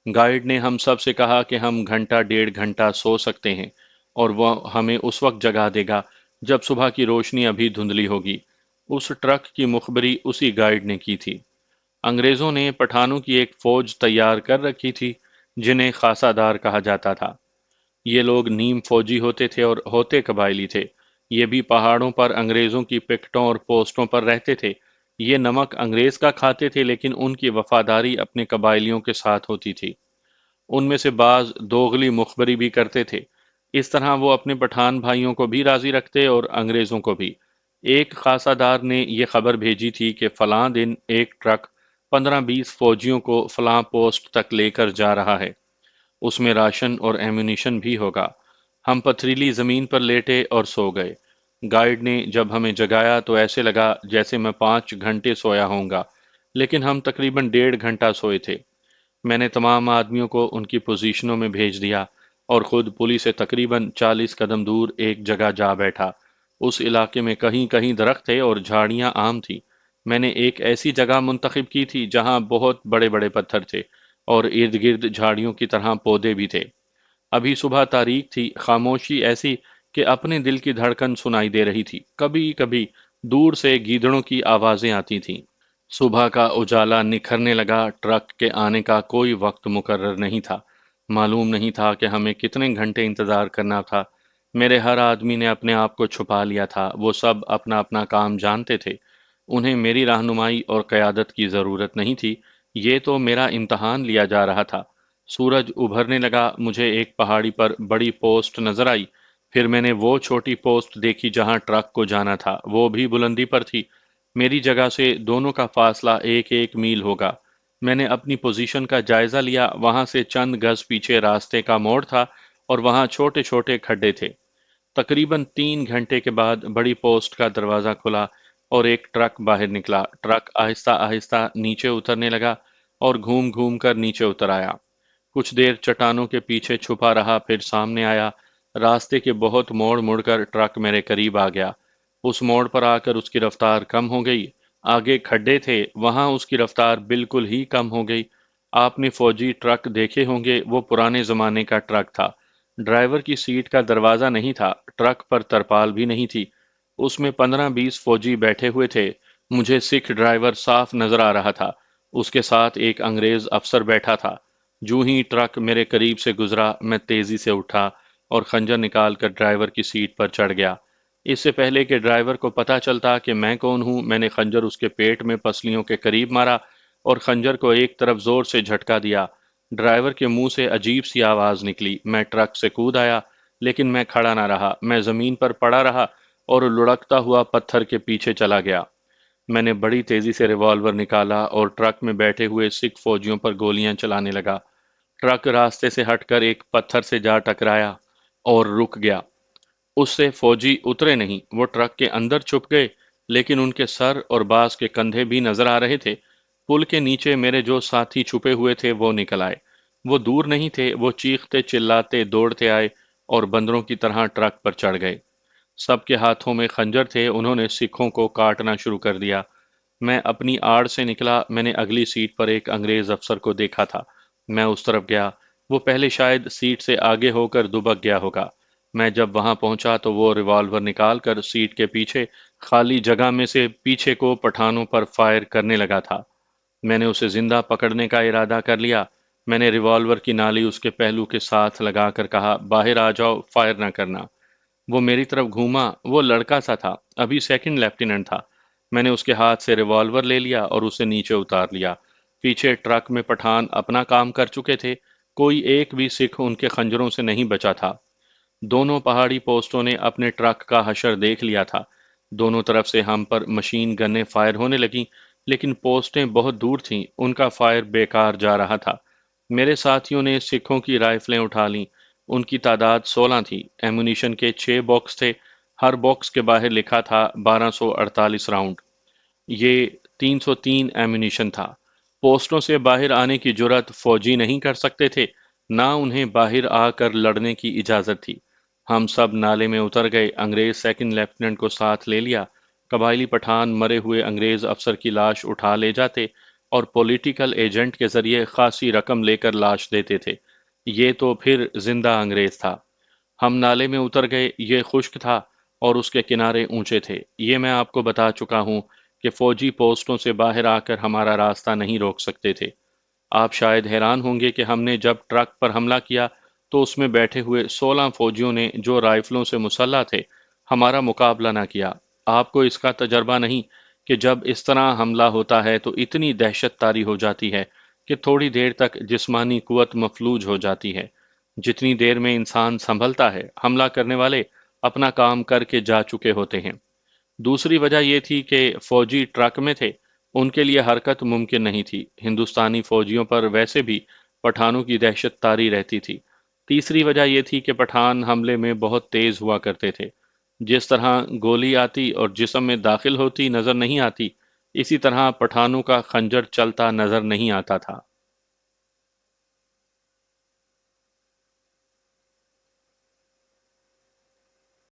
گائیڈ نے ہم سب سے کہا کہ ہم گھنٹہ 1.5 گھنٹہ سو سکتے ہیں اور وہ ہمیں اس وقت جگا دے گا جب صبح کی روشنی ابھی دھندلی ہوگی۔ اس ٹرک کی مخبری اسی گائیڈ نے کی تھی۔ انگریزوں نے پٹھانوں کی ایک فوج تیار کر رکھی تھی جنہیں خاصہ دار کہا جاتا تھا۔ یہ لوگ نیم فوجی ہوتے تھے اور ہوتے قبائلی تھے۔ یہ بھی پہاڑوں پر انگریزوں کی پکٹوں اور پوسٹوں پر رہتے تھے۔ یہ نمک انگریز کا کھاتے تھے لیکن ان کی وفاداری اپنے قبائلیوں کے ساتھ ہوتی تھی۔ ان میں سے بعض دوغلی مخبری بھی کرتے تھے۔ اس طرح وہ اپنے پٹھان بھائیوں کو بھی راضی رکھتے اور انگریزوں کو بھی۔ ایک خاصہ دار نے یہ خبر بھیجی تھی کہ فلاں دن ایک ٹرک 15-20 فوجیوں کو فلاں پوسٹ تک لے کر جا رہا ہے۔ اس میں راشن اور ایمونیشن بھی ہوگا۔ ہم پتھریلی زمین پر لیٹے اور سو گئے۔ گائیڈ نے جب ہمیں جگایا تو ایسے لگا جیسے میں 5 گھنٹے سویا ہوں گا، لیکن ہم تقریباً 1.5 گھنٹہ سوئے تھے۔ میں نے تمام آدمیوں کو ان کی پوزیشنوں میں بھیج دیا اور خود پلی سے تقریباً 40 قدم دور ایک جگہ جا بیٹھا۔ اس علاقے میں کہیں کہیں درخت تھے اور جھاڑیاں عام تھی۔ میں نے ایک ایسی جگہ منتخب کی تھی جہاں بہت بڑے بڑے پتھر تھے اور ارد گرد جھاڑیوں کی طرح پودے بھی تھے۔ ابھی صبح تاریک تھی، خاموشی ایسی کہ اپنے دل کی دھڑکن سنائی دے رہی تھی۔ کبھی کبھی دور سے گیدڑوں کی آوازیں آتی تھیں۔ صبح کا اجالا نکھرنے لگا۔ ٹرک کے آنے کا کوئی وقت مقرر نہیں تھا۔ معلوم نہیں تھا کہ ہمیں کتنے گھنٹے انتظار کرنا تھا۔ میرے ہر آدمی نے اپنے آپ کو چھپا لیا تھا۔ وہ سب اپنا اپنا کام جانتے تھے۔ انہیں میری رہنمائی اور قیادت کی ضرورت نہیں تھی۔ یہ تو میرا امتحان لیا جا رہا تھا۔ سورج ابھرنے لگا۔ مجھے ایک پہاڑی پر بڑی پوسٹ نظر آئی۔ پھر میں نے وہ چھوٹی پوسٹ دیکھی جہاں ٹرک کو جانا تھا۔ وہ بھی بلندی پر تھی۔ میری جگہ سے دونوں کا فاصلہ 1 میل ہوگا۔ میں نے اپنی پوزیشن کا جائزہ لیا۔ وہاں سے چند گز پیچھے راستے کا موڑ تھا اور وہاں چھوٹے چھوٹے کھڈے تھے۔ تقریباً 3 گھنٹے کے بعد بڑی پوسٹ کا دروازہ کھلا اور ایک ٹرک باہر نکلا۔ ٹرک آہستہ آہستہ نیچے اترنے لگا اور گھوم گھوم کر نیچے اتر آیا۔ کچھ دیر چٹانوں کے پیچھے چھپا رہا، پھر سامنے آیا۔ راستے کے بہت موڑ مڑ کر ٹرک میرے قریب آ گیا۔ اس موڑ پر آ کر اس کی رفتار کم ہو گئی۔ آگے کھڈے تھے، وہاں اس کی رفتار بالکل ہی کم ہو گئی۔ آپ نے فوجی ٹرک دیکھے ہوں گے، وہ پرانے زمانے کا ٹرک تھا۔ ڈرائیور کی سیٹ کا دروازہ نہیں تھا، ٹرک پر ترپال بھی نہیں تھی۔ اس میں 15-20 فوجی بیٹھے ہوئے تھے۔ مجھے سکھ ڈرائیور صاف نظر آ رہا تھا۔ اس کے ساتھ ایک انگریز افسر بیٹھا تھا۔ جو ہی ٹرک میرے قریب سے گزرا، میں تیزی سے اٹھا اور خنجر نکال کر ڈرائیور کی سیٹ پر چڑھ گیا۔ اس سے پہلے کہ ڈرائیور کو پتہ چلتا کہ میں کون ہوں، میں نے خنجر اس کے پیٹ میں پسلیوں کے قریب مارا اور خنجر کو ایک طرف زور سے جھٹکا دیا۔ ڈرائیور کے منہ سے عجیب سی آواز نکلی۔ میں ٹرک سے کود آیا، لیکن میں کھڑا نہ رہا۔ میں زمین پر پڑا رہا اور لڑکتا ہوا پتھر کے پیچھے چلا گیا۔ میں نے بڑی تیزی سے ریوالور نکالا اور ٹرک میں بیٹھے ہوئے سکھ فوجیوں پر گولیاں چلانے لگا۔ ٹرک راستے سے ہٹ کر ایک پتھر سے جا ٹکرایا اور رک گیا۔ اس سے فوجی اترے نہیں، وہ ٹرک کے اندر چھپ گئے، لیکن ان کے سر اور بعض کے کندھے بھی نظر آ رہے تھے۔ پل کے نیچے میرے جو ساتھی چھپے ہوئے تھے وہ نکل آئے۔ وہ دور نہیں تھے، وہ چیختے چلاتے دوڑتے آئے اور بندروں کی طرح ٹرک پر چڑھ گئے۔ سب کے ہاتھوں میں خنجر تھے، انہوں نے سکھوں کو کاٹنا شروع کر دیا۔ میں اپنی آڑ سے نکلا، میں نے اگلی سیٹ پر ایک انگریز افسر کو دیکھا تھا۔ میں اس طرف گیا۔ وہ پہلے شاید سیٹ سے آگے ہو کر دبک گیا ہوگا۔ میں جب وہاں پہنچا تو وہ ریوالور نکال کر سیٹ کے پیچھے خالی جگہ میں سے پیچھے کو پٹھانوں پر فائر کرنے لگا تھا۔ میں نے اسے زندہ پکڑنے کا ارادہ کر لیا۔ میں نے ریوالور کی نالی اس کے پہلو کے ساتھ لگا کر کہا، باہر آ جاؤ، فائر نہ کرنا۔ وہ میری طرف گھوما۔ وہ لڑکا سا تھا، ابھی سیکنڈ لیفٹیننٹ تھا۔ میں نے اس کے ہاتھ سے ریوالور لے لیا اور اسے نیچے اتار لیا۔ پیچھے ٹرک میں پٹھان اپنا کام کر چکے تھے۔ کوئی ایک بھی سکھ ان کے خنجروں سے نہیں بچا تھا۔ دونوں پہاڑی پوسٹوں نے اپنے ٹرک کا حشر دیکھ لیا تھا۔ دونوں طرف سے ہم پر مشین گنیں فائر ہونے لگیں، لیکن پوسٹیں بہت دور تھیں، ان کا فائر بیکار جا رہا تھا۔ میرے ساتھیوں نے سکھوں کی رائفلیں اٹھا لیں۔ ان کی تعداد 16 تھی۔ ایمونیشن کے 6 باکس تھے۔ ہر باکس کے باہر لکھا تھا 1248 راؤنڈ۔ یہ 303 ایمونیشن تھا۔ پوسٹوں سے باہر آنے کی جرات فوجی نہیں کر سکتے تھے، نہ انہیں باہر آ کر لڑنے کی اجازت تھی۔ ہم سب نالے میں اتر گئے۔ انگریز سیکنڈ لیفٹیننٹ کو ساتھ لے لیا۔ قبائلی پٹھان مرے ہوئے انگریز افسر کی لاش اٹھا لے جاتے اور پولیٹیکل ایجنٹ کے ذریعے خاصی رقم لے کر لاش دیتے تھے۔ یہ تو پھر زندہ انگریز تھا۔ ہم نالے میں اتر گئے۔ یہ خشک تھا اور اس کے کنارے اونچے تھے۔ یہ میں آپ کو بتا چکا ہوں کہ فوجی پوسٹوں سے باہر آ کر ہمارا راستہ نہیں روک سکتے تھے۔ آپ شاید حیران ہوں گے کہ ہم نے جب ٹرک پر حملہ کیا تو اس میں بیٹھے ہوئے 16 فوجیوں نے جو رائفلوں سے مسلح تھے ہمارا مقابلہ نہ کیا۔ آپ کو اس کا تجربہ نہیں کہ جب اس طرح حملہ ہوتا ہے تو اتنی دہشت طاری ہو جاتی ہے کہ تھوڑی دیر تک جسمانی قوت مفلوج ہو جاتی ہے۔ جتنی دیر میں انسان سنبھلتا ہے، حملہ کرنے والے اپنا کام کر کے جا چکے ہوتے ہیں۔ دوسری وجہ یہ تھی کہ فوجی ٹرک میں تھے، ان کے لیے حرکت ممکن نہیں تھی۔ ہندوستانی فوجیوں پر ویسے بھی پٹھانوں کی دہشت طاری رہتی تھی۔ تیسری وجہ یہ تھی کہ پٹھان حملے میں بہت تیز ہوا کرتے تھے۔ جس طرح گولی آتی اور جسم میں داخل ہوتی نظر نہیں آتی، اسی طرح پٹھانوں کا خنجر چلتا نظر نہیں آتا تھا۔